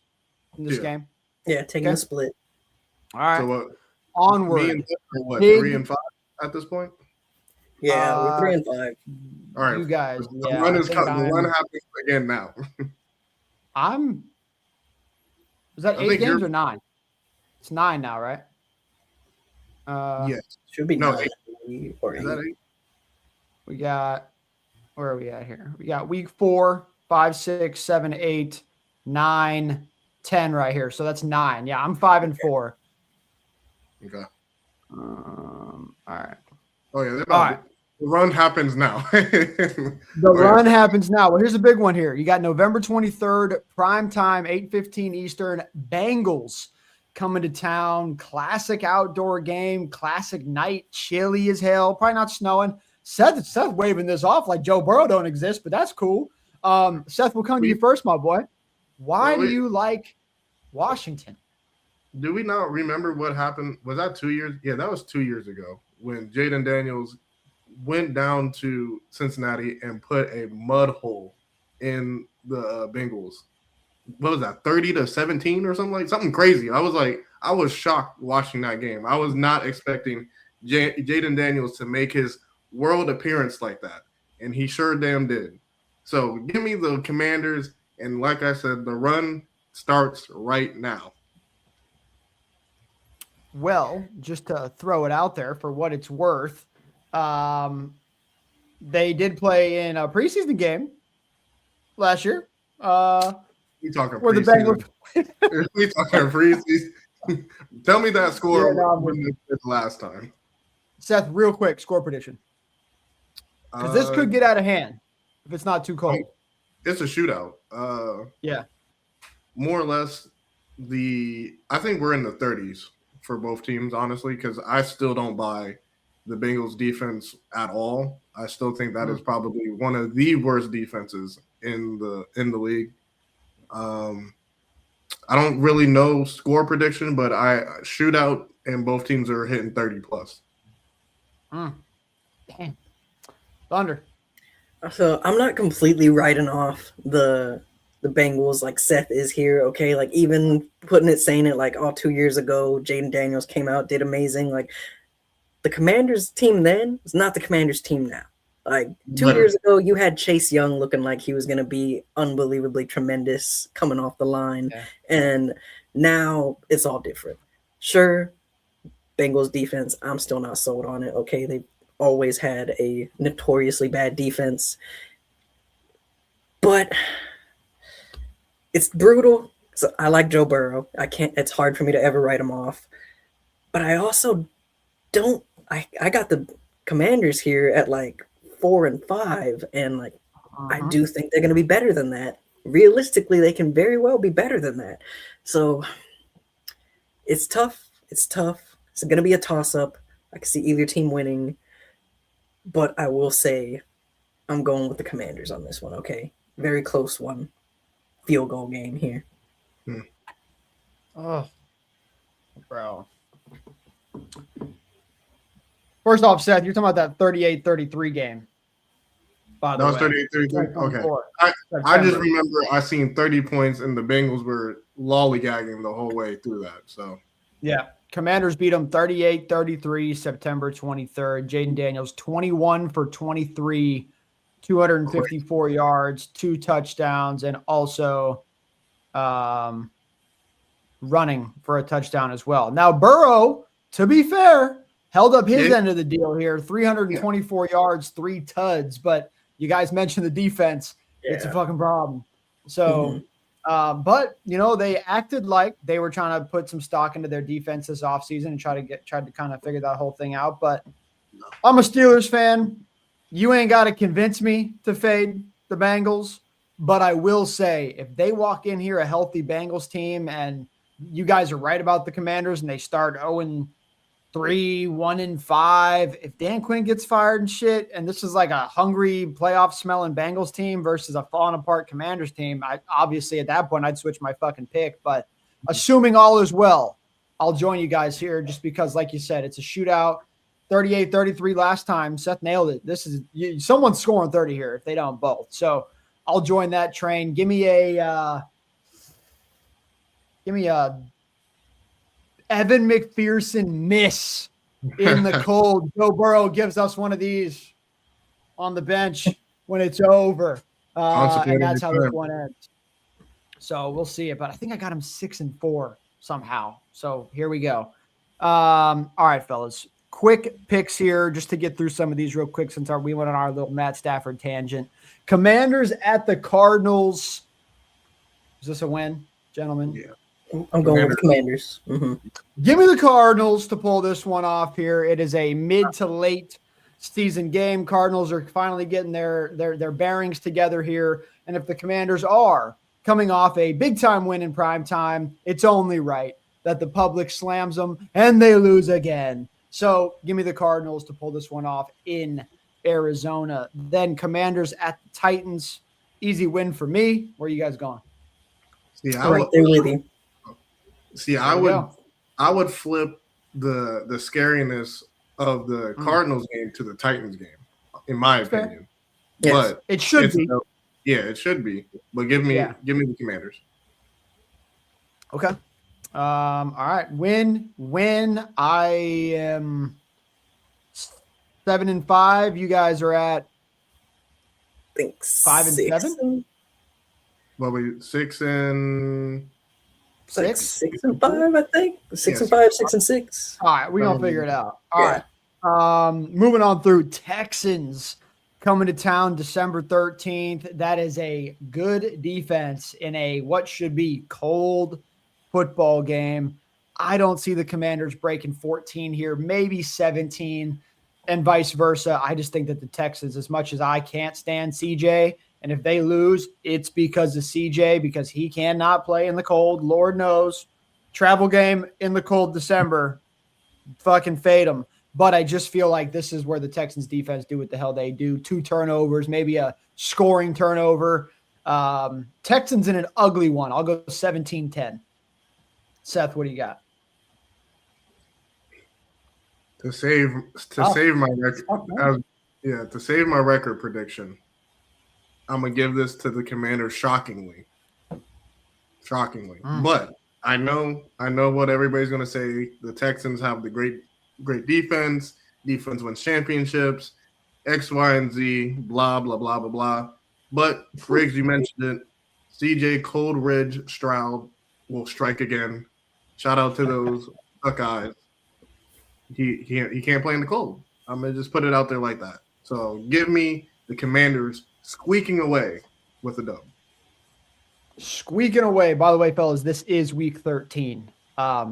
in this game. Yeah, taking a split. All right. So what? Onward. Me and are what, 3-5 at this point? Yeah, we're 3-5. All right. You guys. The Yeah, run happens again now. Is that 8 games or 9? It's 9 now, right? Yes. Should be 9. 8. Is that 8? We got, where are we at here? We got week 4, 5, 6, 7, 8, 9, 10 right here. So that's 9. Yeah, I'm 5-4. Okay. All right. Oh yeah. All right. The run happens now. The run happens now. Well, here's a big one here. You got November 23rd, prime time, 8:15 Eastern. Bengals coming to town. Classic outdoor game. Classic night. Chilly as hell. Probably not snowing. Seth waving this off like Joe Burrow don't exist, but that's cool. Seth, we'll come to you first, my boy. Why do you like Washington? Do we not remember what happened? Was that 2 years? Yeah, that was 2 years ago when Jaden Daniels went down to Cincinnati and put a mud hole in the Bengals. What was that, 30-17 or something crazy? I was shocked watching that game. I was not expecting Jaden Daniels to make his world appearance like that, and he sure damn did. So give me the Commanders, and like I said, the run starts right now. Well, just to throw it out there for what it's worth, they did play in a preseason game last year. We talking where preseason. We talking preseason. Tell me that score last time. Seth, real quick, score prediction. Because this could get out of hand if it's not too cold. It's a shootout. Yeah. More or less I think we're in the 30s for both teams, honestly, because I still don't buy the Bengals defense at all. I still think that is probably one of the worst defenses in the league. I don't really know score prediction, but I shootout and both teams are hitting 30 plus. Damn. Thunder. So I'm not completely writing off the Bengals like Seth is here, okay? Like even saying it like 2 years ago, Jaden Daniels came out, did amazing. Like the Commanders team then is not the Commanders team now. Like 2 years ago, you had Chase Young looking like he was going to be unbelievably tremendous coming off the line. Yeah. And now it's all different. Sure, Bengals defense, I'm still not sold on it, okay? They've always had a notoriously bad defense. But it's brutal. So I like Joe Burrow. It's hard for me to ever write him off. But I also don't. I got the Commanders here at like 4-5, and like I do think they're going to be better than that. Realistically, they can very well be better than that. So it's tough. It's tough. It's going to be a toss-up. I can see either team winning, but I will say I'm going with the Commanders on this one. Okay, very close one. Field goal game here. Oh, bro. First off, Seth, you're talking about that 38-33 game. That was 38-33. Okay. I just remember I seen 30 points and the Bengals were lollygagging the whole way through that. So yeah. Commanders beat them 38-33 September 23rd. Jaden Daniels 21 for 23, 254 yards, 2 touchdowns, and also running for a touchdown as well. Now, Burrow, to be fair, held up his end of the deal here, 324 yards, 3 tuds. But you guys mentioned the defense. Yeah. It's a fucking problem. So, but, you know, they acted like they were trying to put some stock into their defense this offseason and tried to kind of figure that whole thing out. But I'm a Steelers fan. You ain't got to convince me to fade the Bengals. But I will say, if they walk in here a healthy Bengals team and you guys are right about the Commanders and they start 0-3 3-1-5. If Dan Quinn gets fired and shit, and this is like a hungry playoff smelling Bengals team versus a falling apart Commanders team, I obviously at that point I'd switch my fucking pick. But assuming all is well, I'll join you guys here just because, like you said, it's a shootout. 38-33 last time. Seth nailed it. This is someone's scoring 30 here if they don't both. So I'll join that train. Give me a Evan McPherson miss in the cold. Joe Burrow gives us one of these on the bench when it's over. And that's how this one ends. So we'll see it. But I think I got him 6-4 somehow. So here we go. All right, fellas. Quick picks here just to get through some of these real quick since we went on our little Matt Stafford tangent. Commanders at the Cardinals. Is this a win, gentlemen? Yeah. I'm going with Commanders. Mm-hmm. Give me the Cardinals to pull this one off here. It is a mid to late season game. Cardinals are finally getting their bearings together here. And if the Commanders are coming off a big-time win in prime time, it's only right that the public slams them and they lose again. So give me the Cardinals to pull this one off in Arizona. Then Commanders at the Titans. Easy win for me. Where are you guys going? Yeah, Right there with you. See, I would flip the scariness of the Cardinals game to the Titans game, in my opinion. Yes. But It should be. Yeah, it should be. But give me the Commanders. Okay. All right. When I am 7-5, you guys are at I think 5 and 7. Well, we 6 and 6. 6 and 5, I think. 6 and 5, 6 and 6. All right, we're gonna figure it out. All right. Moving on through Texans coming to town December 13th. That is a good defense in a what should be cold football game. I don't see the Commanders breaking 14 here, maybe 17, and vice versa. I just think that the Texans, as much as I can't stand CJ, and if they lose, it's because of CJ, because he cannot play in the cold. Lord knows. Travel game in the cold December, fucking fade them. But I just feel like this is where the Texans defense do what the hell they do. 2 turnovers, maybe a scoring turnover. Texans in an ugly one. I'll go 17-10. Seth, what do you got? To save my record, to save my record prediction, I'm gonna give this to the Commanders shockingly. But I know what everybody's gonna say. The Texans have the great defense. Defense wins championships. X, Y, and Z. Blah blah blah blah blah. But Riggs, you mentioned it. CJ Coldridge Stroud will strike again. Shout out to those Buckeyes. He can't play in the cold. I'm gonna just put it out there like that. So give me the Commanders squeaking away with a dub. Squeaking away. By the way, fellas, this is week 13.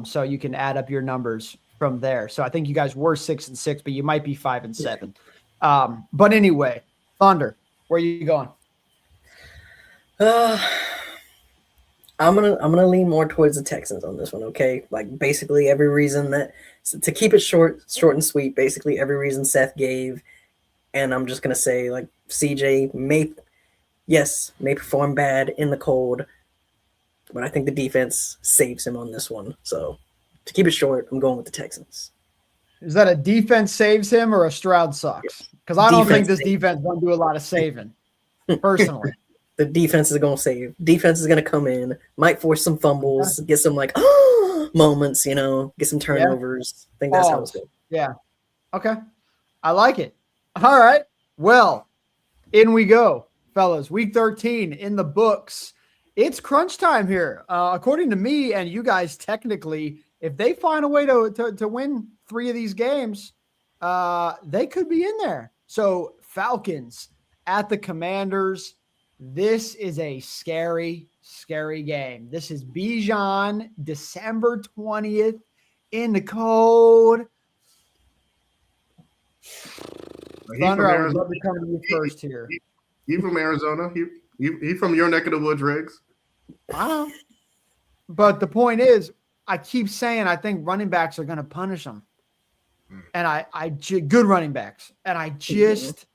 So you can add up your numbers from there. So I think you guys were 6 and 6, but you might be 5 and 7. But anyway, Thunder, where are you going? I'm gonna lean more towards the Texans on this one. Okay, like basically every reason that to keep it short and sweet. Basically every reason Seth gave, and I'm just gonna say like CJ may perform bad in the cold, but I think the defense saves him on this one. So to keep it short, I'm going with the Texans. Is that a defense saves him or a Stroud sucks? Because I don't think this defense is going to do a lot of saving, personally. The defense is going to save. Defense is going to come in, might force some fumbles, get some like moments, get some turnovers. I think that's how it's going. Yeah. Okay. I like it. All right. Well, in we go, fellas. Week 13 in the books. It's crunch time here. According to me and you guys, technically, if they find a way to win 3 of these games, they could be in there. So Falcons at the Commanders. This is a scary, scary game. This is Bijan, December 20th in the cold. Thunder, I would love to come to you first here. He from Arizona. He from your neck of the woods, Riggs. I know. But the point is, I keep saying I think running backs are going to punish them. and good running backs, and I just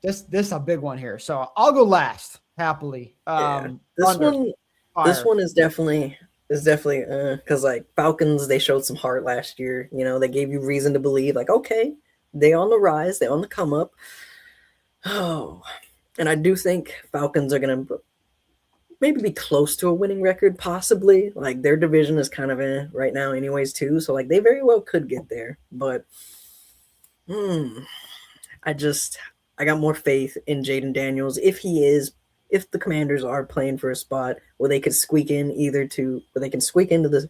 this is a big one here. So I'll go last happily. This Thunder, one, fire. this one is definitely because like Falcons, they showed some heart last year. You know, they gave you reason to believe, like, okay, they on the rise, they on the come up. Oh, and I do think Falcons are gonna maybe be close to a winning record, possibly. Like their division is kind of right now, anyways, too. So like they very well could get there, but I got more faith in Jaden Daniels if the Commanders are playing for a spot where they could squeak in where they can squeak into the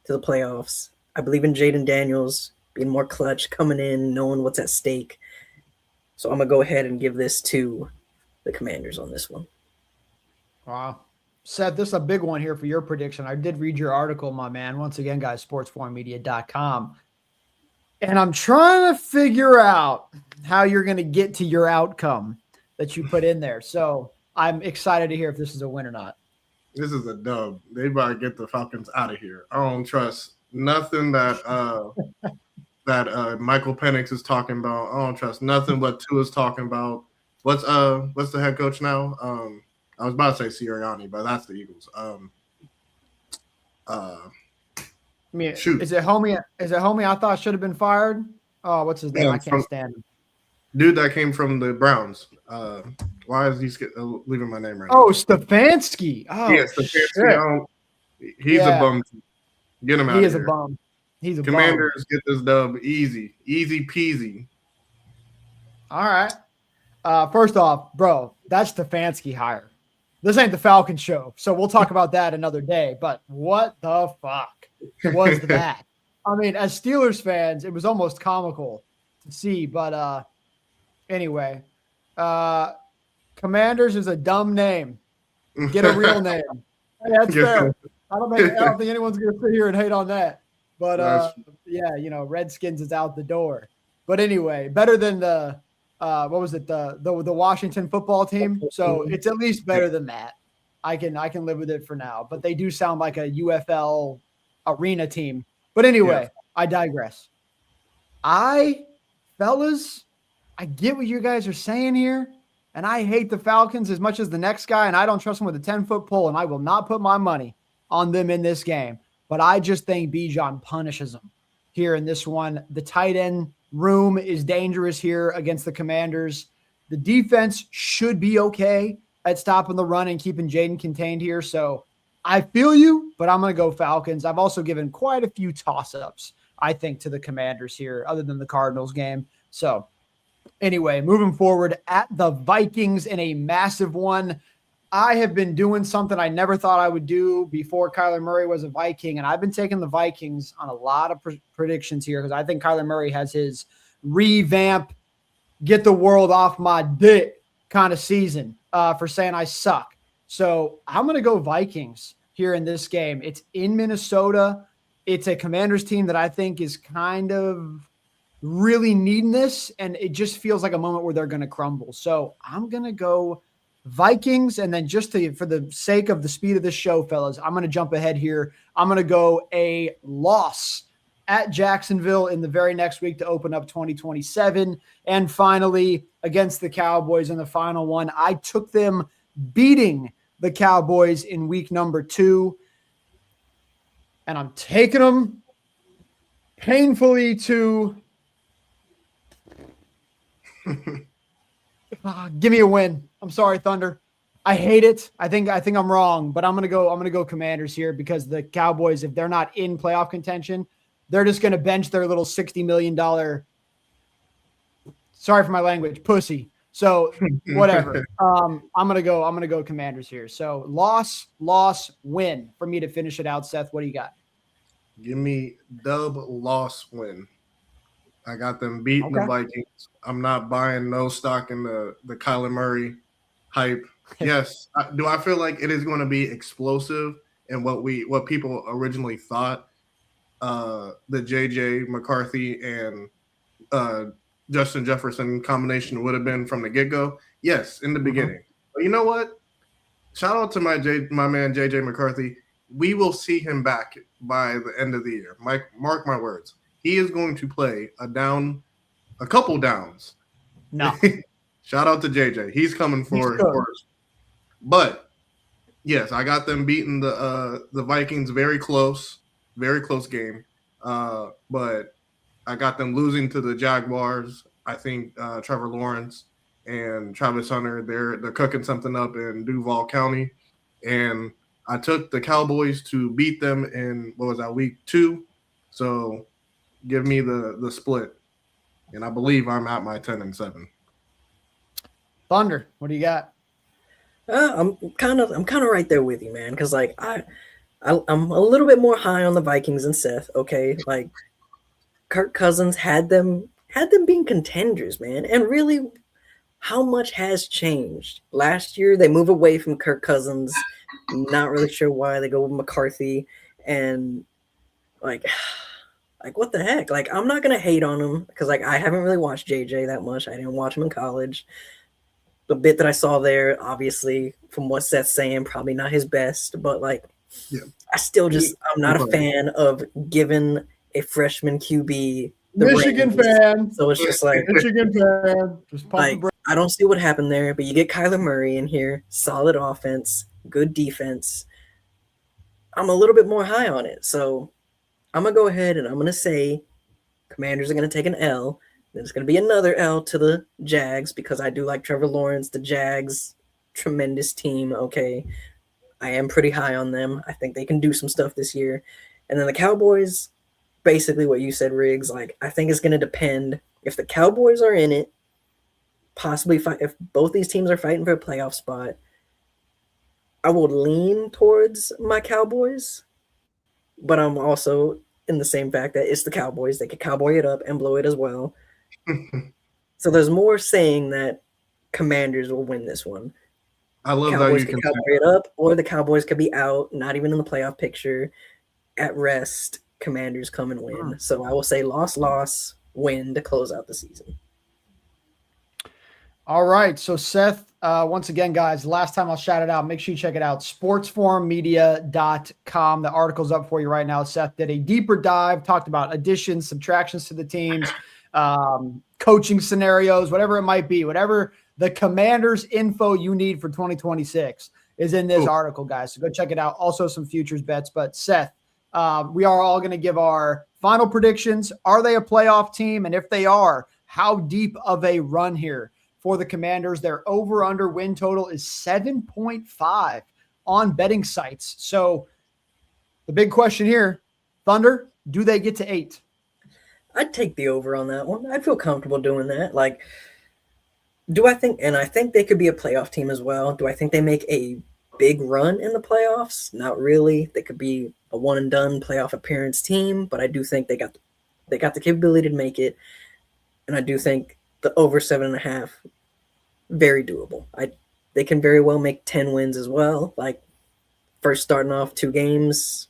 playoffs. I believe in Jaden Daniels being more clutch, coming in, knowing what's at stake. So I'm gonna go ahead and give this to the Commanders on this one. Wow. Seth, this is a big one here for your prediction. I did read your article, my man. Once again, guys, sportsforummedia.com. And I'm trying to figure out how you're going to get to your outcome that you put in there. So I'm excited to hear if this is a win or not. This is a dub. They about to get the Falcons out of here. I don't trust nothing that Michael Penix is talking about. I don't trust nothing what Tua's talking about. What's the head coach now? I was about to say Sirianni, but that's the Eagles. Shoot. Is it homie? I thought should have been fired. Oh, what's his name? I can't stand him. Dude that came from the Browns. Why is he leaving my name right now? Oh, Stefanski. Oh, yeah, Stefanski. He's a bum. Get him out of here. He is a bum. He's a Commanders bum. Get this dub easy peasy. All right. First off, bro, that's Stefanski hire. This ain't the Falcon show, so we'll talk about that another day. But what the fuck was that? I mean, as Steelers fans, it was almost comical to see. But anyway, Commanders is a dumb name. Get a real name. Hey, that's fair. I don't think anyone's gonna sit here and hate on that. But yeah, Redskins is out the door. But anyway, better than the what was it, the Washington football team? So it's at least better than that. I can live with it for now. But they do sound like a UFL arena team. But anyway, I digress. Fellas, I get what you guys are saying here, and I hate the Falcons as much as the next guy, and I don't trust them with a 10-foot pole, and I will not put my money on them in this game. But I just think Bijan punishes them here in this one. The tight end room is dangerous here against the Commanders. The defense should be okay at stopping the run and keeping Jaden contained here. So I feel you, but I'm going to go Falcons. I've also given quite a few toss-ups, I think, to the Commanders here, other than the Cardinals game. So anyway, moving forward at the Vikings in a massive one. I have been doing something I never thought I would do before Kyler Murray was a Viking, and I've been taking the Vikings on a lot of predictions here because I think Kyler Murray has his revamp, get the world off my dick kind of season for saying I suck. So I'm going to go Vikings here in this game. It's in Minnesota. It's a Commanders team that I think is kind of really needing this, and it just feels like a moment where they're going to crumble. So I'm going to go Vikings, and then just for the sake of the speed of this show, fellas, I'm going to jump ahead here. I'm going to go a loss at Jacksonville in the very next week to open up 2027. And finally, against the Cowboys in the final one, I took them beating the Cowboys in week number 2. And I'm taking them painfully to give me a win. I'm sorry, Thunder. I hate it. I think I'm wrong, but I'm gonna go Commanders here because the Cowboys, if they're not in playoff contention, they're just gonna bench their little $60 million. Sorry for my language, pussy. So whatever. I'm gonna go Commanders here. So loss, win for me to finish it out. Seth, what do you got? Give me dub, loss, win. I got them beating the Vikings. I'm not buying no stock in the Kyler Murray hype. Yes. Do I feel like it is going to be explosive and what people originally thought the JJ McCarthy and Justin Jefferson combination would have been from the get-go? Yes, in the beginning. But you know what? Shout out to my man JJ McCarthy. We will see him back by the end of the year. Mark my words. he is going to play a couple downs. No. Shout out to JJ. He's coming for us. But yes, I got them beating the Vikings very close game. But I got them losing to the Jaguars. I think Trevor Lawrence and Travis Hunter, they're cooking something up in Duval County. And I took the Cowboys to beat them in, week 2. So give me the split. And I believe I'm at my 10-7. Thunder, what do you got? I'm kind of right there with you, man. Because like I'm a little bit more high on the Vikings than Seth. Okay, like Kirk Cousins had them being contenders, man. And really, how much has changed? Last year they move away from Kirk Cousins. Not really sure why they go with McCarthy, and like what the heck? Like I'm not gonna hate on him because like I haven't really watched JJ that much. I didn't watch him in college. The bit that I saw there, obviously, from what Seth's saying, probably not his best, but like, I still I'm not a fan of giving a freshman QB the Michigan reins. fan. So it's just like Michigan fan. Just like I don't see what happened there, but you get Kyler Murray in here, solid offense, good defense. I'm a little bit more high on it, so I'm gonna go ahead and I'm gonna say Commanders are gonna take an L. There's going to be another L to the Jags because I do like Trevor Lawrence. The Jags, tremendous team. Okay. I am pretty high on them. I think they can do some stuff this year. And then the Cowboys, basically what you said, Riggs, like I think it's going to depend if the Cowboys are in it, possibly if both these teams are fighting for a playoff spot, I will lean towards my Cowboys, but I'm also in the same fact that it's the Cowboys. They could cowboy it up and blow it as well. So there's more saying that Commanders will win this one. I love Cowboys that you can can cowboy it up, or the Cowboys could be out, not even in the playoff picture. At rest, Commanders come and win. So I will say loss, win to close out the season. All right. So Seth, once again, guys, last time I'll shout it out. Make sure you check it out. sportsforummedia.com. The article's up for you right now. Seth did a deeper dive, talked about additions, subtractions to the teams, coaching scenarios, whatever it might be, whatever the Commanders info you need for 2026 is in this article, guys. So go check it out. Also some futures bets. But Seth, we are all going to give our final predictions. Are they a playoff team? And if they are, how deep of a run here for the Commanders? Their over-under win total is 7.5 on betting sites. So the big question here, Thunder, do they get to 8? I'd take the over on that one. I'd feel comfortable doing that. Like, do I think, and I think they could be a playoff team as well. Do I think they make a big run in the playoffs? Not really. They could be a one and done playoff appearance team, but I do think they got the capability to make it. And I do think the over 7.5, very doable. They can very well make 10 wins as well. Like first starting off 2 games,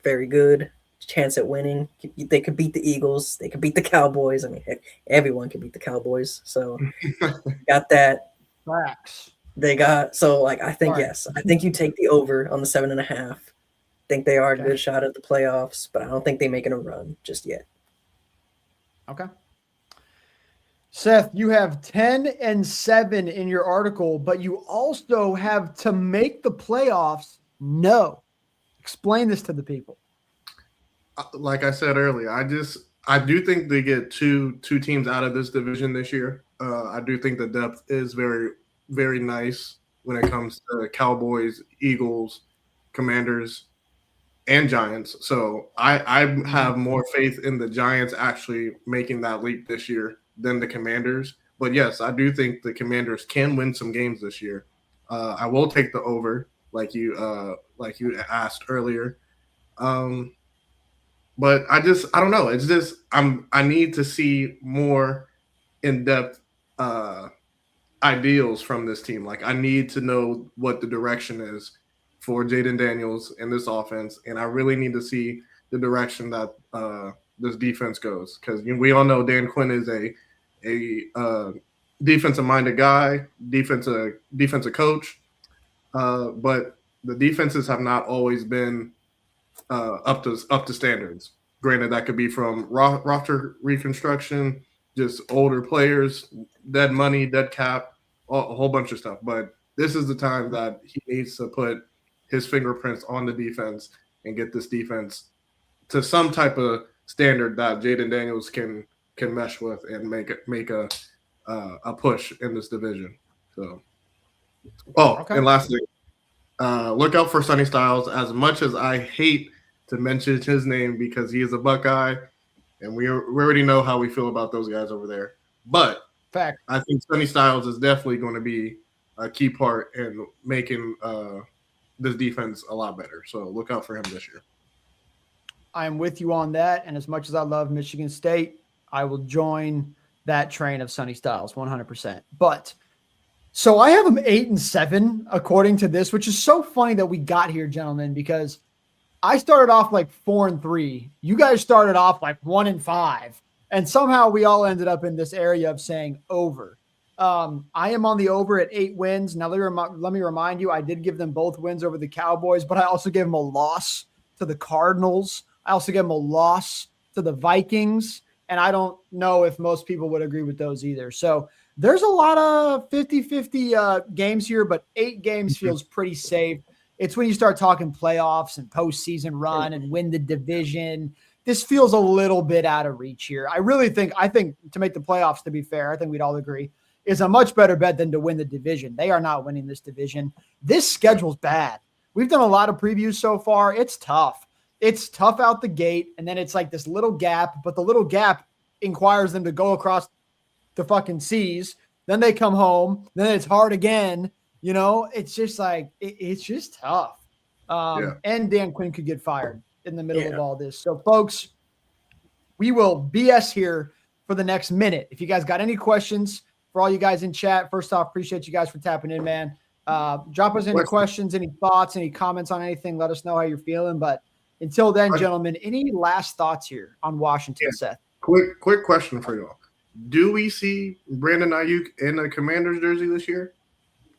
very good chance at winning. They could beat the Eagles. They could beat the Cowboys. I mean, everyone can beat the Cowboys. So got that. Facts. I think, yes, I think you take the over on the 7.5. Think they are a good shot at the playoffs, but I don't think they're making a run just yet. Okay. Seth, you have 10-7 in your article, but you also have to make the playoffs. No. Explain this to the people. Like I said earlier, I do think they get two teams out of this division this year. I do think the depth is very, very nice when it comes to Cowboys, Eagles, Commanders, and Giants. So I have more faith in the Giants actually making that leap this year than the Commanders. But yes, I do think the Commanders can win some games this year. I will take the over, like you asked earlier. But I don't know. It's just I need to see more in-depth ideals from this team. Like I need to know what the direction is for Jaden Daniels in this offense, and I really need to see the direction that this defense goes, because we all know Dan Quinn is a defensive-minded guy, defensive coach, but the defenses have not always been up to standards. Granted, that could be from roster reconstruction, just older players, dead money, dead cap, a whole bunch of stuff. But this is the time that he needs to put his fingerprints on the defense and get this defense to some type of standard that Jaden Daniels can mesh with and make a push in this division. So, and lastly, look out for Sonny Styles. As much as I hate to mention his name because he is a Buckeye, and we already know how we feel about those guys over there. But fact, I think Sonny Styles is definitely going to be a key part in making this defense a lot better. So look out for him this year. I am with you on that. And as much as I love Michigan State, I will join that train of Sonny Styles 100%. But so I have them 8-7 according to this, which is so funny that we got here, gentlemen, because I started off like 4-3. You guys started off like 1-5. And somehow we all ended up in this area of saying over. I am on the over at 8 wins. Now, let me remind you, I did give them both wins over the Cowboys, but I also gave them a loss to the Cardinals. I also gave them a loss to the Vikings. And I don't know if most people would agree with those either. So there's a lot of 50-50 games here, but 8 games feels pretty safe. It's when you start talking playoffs and postseason run and win the division. This feels a little bit out of reach here. I think to make the playoffs, to be fair, I think we'd all agree, is a much better bet than to win the division. They are not winning this division. This schedule's bad. We've done a lot of previews so far. It's tough. It's tough out the gate, and then it's like this little gap, but the little gap inquires them to go across the fucking seas. Then they come home. Then it's hard again. You know, it's just like, it's just tough. And Dan Quinn could get fired in the middle of all this. So, folks, we will BS here for the next minute. If you guys got any questions for all you guys in chat, first off, appreciate you guys for tapping in, man. Drop us any questions, any thoughts, any comments on anything. Let us know how you're feeling. But until then, gentlemen, any last thoughts here on Washington, Seth? Quick question for y'all. Do we see Brandon Ayuk in a Commanders jersey this year?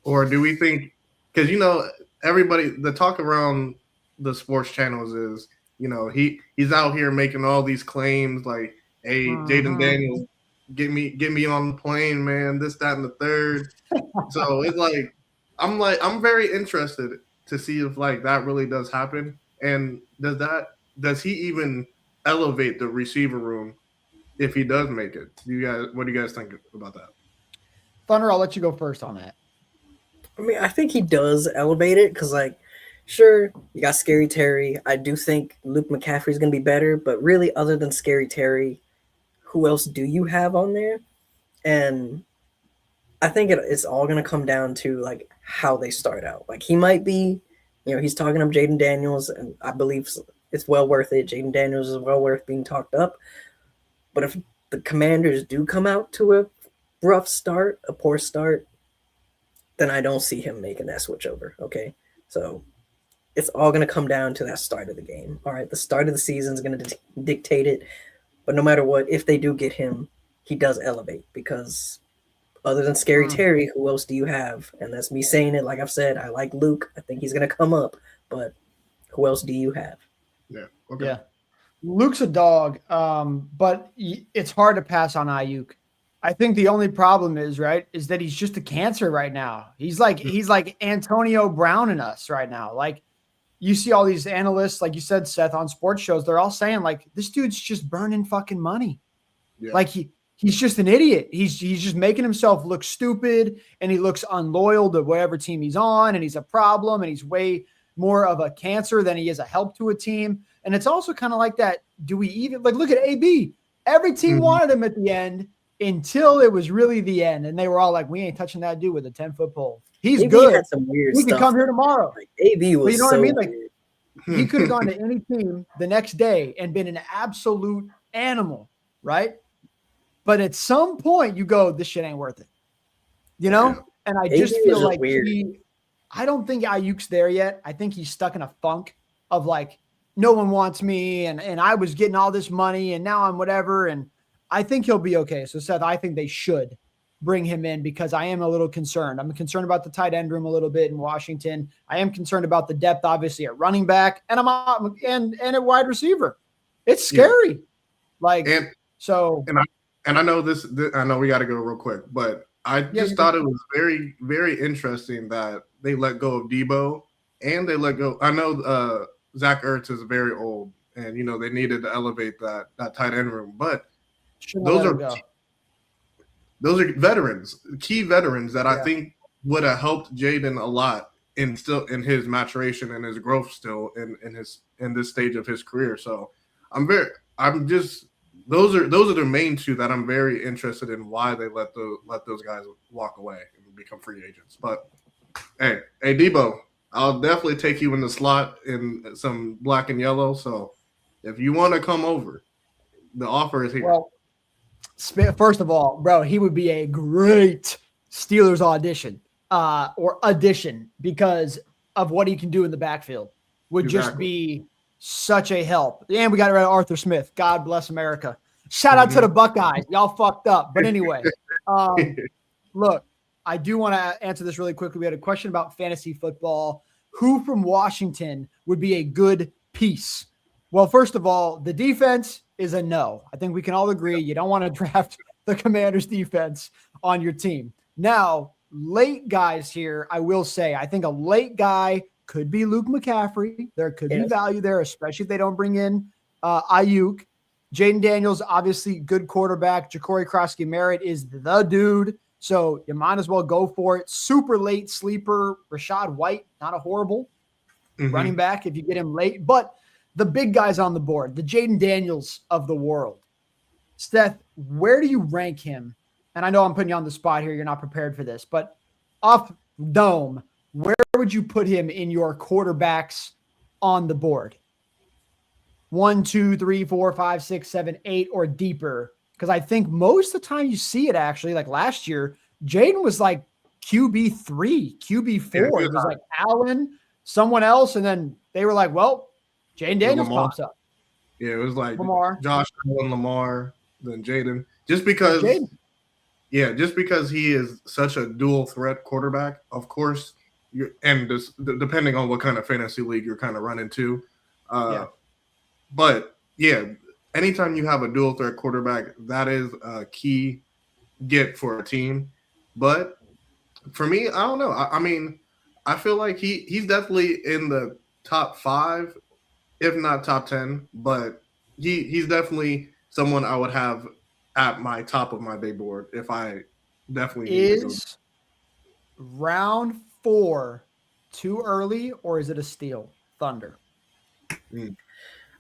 Or do we think – because, you know, everybody – the talk around the sports channels is, you know, he's out here making all these claims like, hey, Jaden Daniels, get me on the plane, man, this, that, and the third. So it's like I'm very interested to see if like that really does happen. And does he even elevate the receiver room if he does make it? What do you guys think about that? Thunder, I'll let you go first on that. I mean, I think he does elevate it because, like, sure, you got Scary Terry. I do think Luke McCaffrey's going to be better, but really, other than Scary Terry, who else do you have on there? And I think it's all going to come down to, like, how they start out. Like, he might be, you know, he's talking up Jaden Daniels, and I believe it's well worth it. Jaden Daniels is well worth being talked up. But if the Commanders do come out to a rough start, a poor start, then I don't see him making that switch over, okay? So it's all going to come down to that start of the game, all right? The start of the season is going to dictate it. But no matter what, if they do get him, he does elevate because other than Scary Terry, who else do you have? And that's me saying it. Like I've said, I like Luke. I think he's going to come up. But who else do you have? Yeah. Okay. Yeah. Luke's a dog, but it's hard to pass on Ayuk. I think the only problem is that he's just a cancer right now. He's like Antonio Brown in us right now. Like you see all these analysts, like you said, Seth, on sports shows, they're all saying like this dude's just burning fucking money. Yeah. Like he's just an idiot. He's just making himself look stupid and he looks unloyal to whatever team he's on, and he's a problem, and he's way more of a cancer than he is a help to a team. And it's also kind of like that. Do we even like look at AB? Every team wanted him at the end until it was really the end. And they were all like, we ain't touching that dude with a 10-foot pole. He's AB good. Had some weird he can come here tomorrow. Like, AB was, but you know so what I mean? Like weird. he could have gone to any team the next day and been an absolute animal, right? But at some point you go, this shit ain't worth it. You know? Yeah. And I just feel like I don't think Ayuk's there yet. I think he's stuck in a funk of like, no one wants me, and I was getting all this money, and now I'm whatever, and I think he'll be okay. So, Seth, I think they should bring him in because I am a little concerned. I'm concerned about the tight end room a little bit in Washington. I am concerned about the depth, obviously, at running back, and and at wide receiver. It's scary. Like, And so. and I know this. I know we got to go real quick, but I just thought it was very, very interesting that they let go of Debo and they let go. I know Zach Ertz is very old, and they needed to elevate that tight end room, but those are veterans, key veterans that I think would have helped Jaden a lot in his maturation and his growth still in this stage of his career. So those are the main two that I'm very interested in why they let those guys walk away and become free agents. But hey Debo, I'll definitely take you in the slot in some black and yellow. So if you want to come over, the offer is here. Well, first of all, bro, he would be a great Steelers audition or addition because of what he can do in the backfield. Would just be such a help. And we got rid of Arthur Smith. God bless America. Shout out to the Buckeyes. Y'all fucked up. But anyway, look, I do want to answer this really quickly. We had a question about fantasy football. Who from Washington would be a good piece? Well, first of all, the defense is a no. I think we can all agree you don't want to draft the Commanders defense on your team. Now, late guys here, I will say, I think a late guy could be Luke McCaffrey. There could be value there, especially if they don't bring in Ayuk. Jaden Daniels, obviously good quarterback. Ja'Cory Krosky-Merritt is the dude. So you might as well go for it. Super late sleeper, Rachaad White, not a horrible running back if you get him late. But the big guys on the board, the Jaden Daniels of the world. Steph, where do you rank him? And I know I'm putting you on the spot here. You're not prepared for this. But off dome, where would you put him in your quarterbacks on the board? 1, 2, 3, 4, 5, 6, 7, 8, or deeper? Because I think most of the time you see it actually, like last year, Jaden was like QB3, QB4. It was like Allen, someone else, and then they were like, well, Jaden Daniels pops up. Yeah, it was like Lamar. Josh Allen, Lamar, then Jaden. Just because he is such a dual threat quarterback, of course, depending on what kind of fantasy league you're kind of running to. But yeah, anytime you have a dual threat quarterback, that is a key get for a team. But for me, I don't know. I mean, I feel like he's definitely in the top 5, if not top 10. But he's definitely someone I would have at my top of my big board if I definitely is round 4 too early, or is it a steal? Thunder.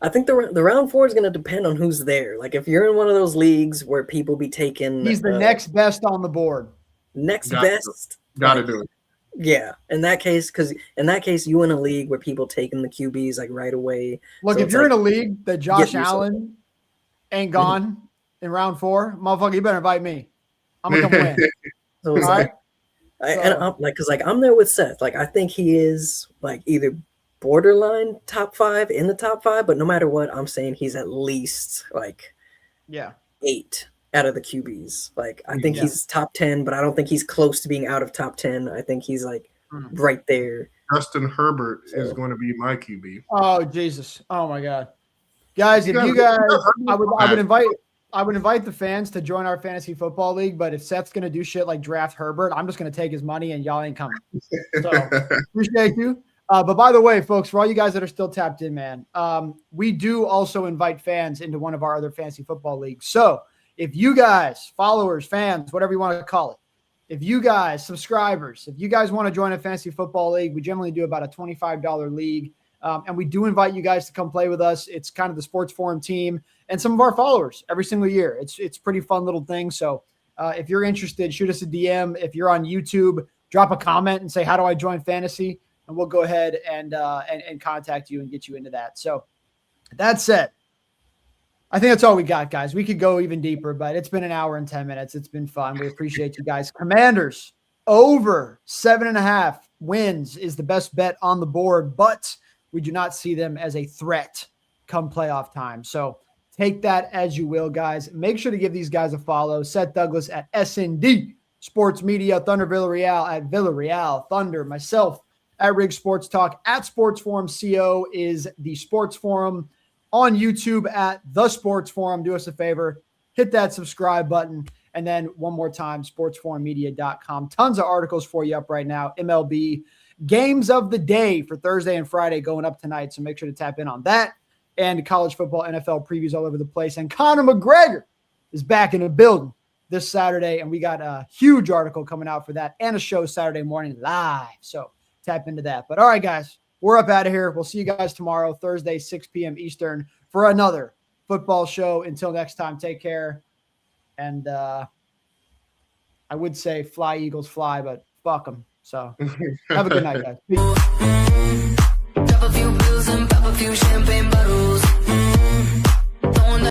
I think the round 4 is going to depend on who's there. Like if you're in one of those leagues where people be taking, he's the next best on the board. Gotta do it. Yeah, in that case, you in a league where people taking the QBs like right away. Look, if you're in a league that Josh Allen ain't gone in round 4, motherfucker, you better invite me. I'm gonna come win. So it's I'm there with Seth. Like I think he is like either borderline top 5 in the top 5, but no matter what, I'm saying he's at least like 8 out of the QBs. Like I think he's top 10, but I don't think he's close to being out of top 10. I think he's like right there. Justin Herbert is going to be my QB. Oh Jesus! Oh my God, guys! If you guys, I would invite the fans to join our fantasy football league. But if Seth's gonna do shit like draft Herbert, I'm just gonna take his money and y'all ain't coming. So appreciate you. But by the way, folks, for all you guys that are still tapped in, man, we do also invite fans into one of our other fantasy football leagues. So if you guys, followers, fans, whatever you want to call it, if you guys, subscribers, if you guys want to join a fantasy football league, we generally do about a $25 league. And we do invite you guys to come play with us. It's kind of the Sports Forum team and some of our followers every single year. It's pretty fun little thing. So if you're interested, shoot us a DM. If you're on YouTube, drop a comment and say, how do I join fantasy? And we'll go ahead and contact you and get you into that. So that said, I think that's all we got, guys. We could go even deeper, but it's been an hour and 10 minutes. It's been fun. We appreciate you guys. Commanders over 7.5 wins is the best bet on the board, but we do not see them as a threat come playoff time. So take that as you will, guys. Make sure to give these guys a follow. Seth Douglas at SND Sports Media, Thunder Villarreal at Villarreal Thunder, myself at Rig Sports Talk, at Sports Forum CO is the Sports Forum. on YouTube at The Sports Forum. Do us a favor, hit that subscribe button. And then one more time, sportsforummedia.com. Tons of articles for you up right now. MLB games of the day for Thursday and Friday going up tonight. So make sure to tap in on that. And college football, NFL previews all over the place. And Conor McGregor is back in the building this Saturday. And we got a huge article coming out for that and a show Saturday morning live. So tap into that. But all right, guys, we're up out of here. We'll see you guys tomorrow, Thursday, 6 p.m. Eastern, for another football show. Until next time, take care. And I would say fly, Eagles, fly, but fuck them. So have a good night, guys. Peace.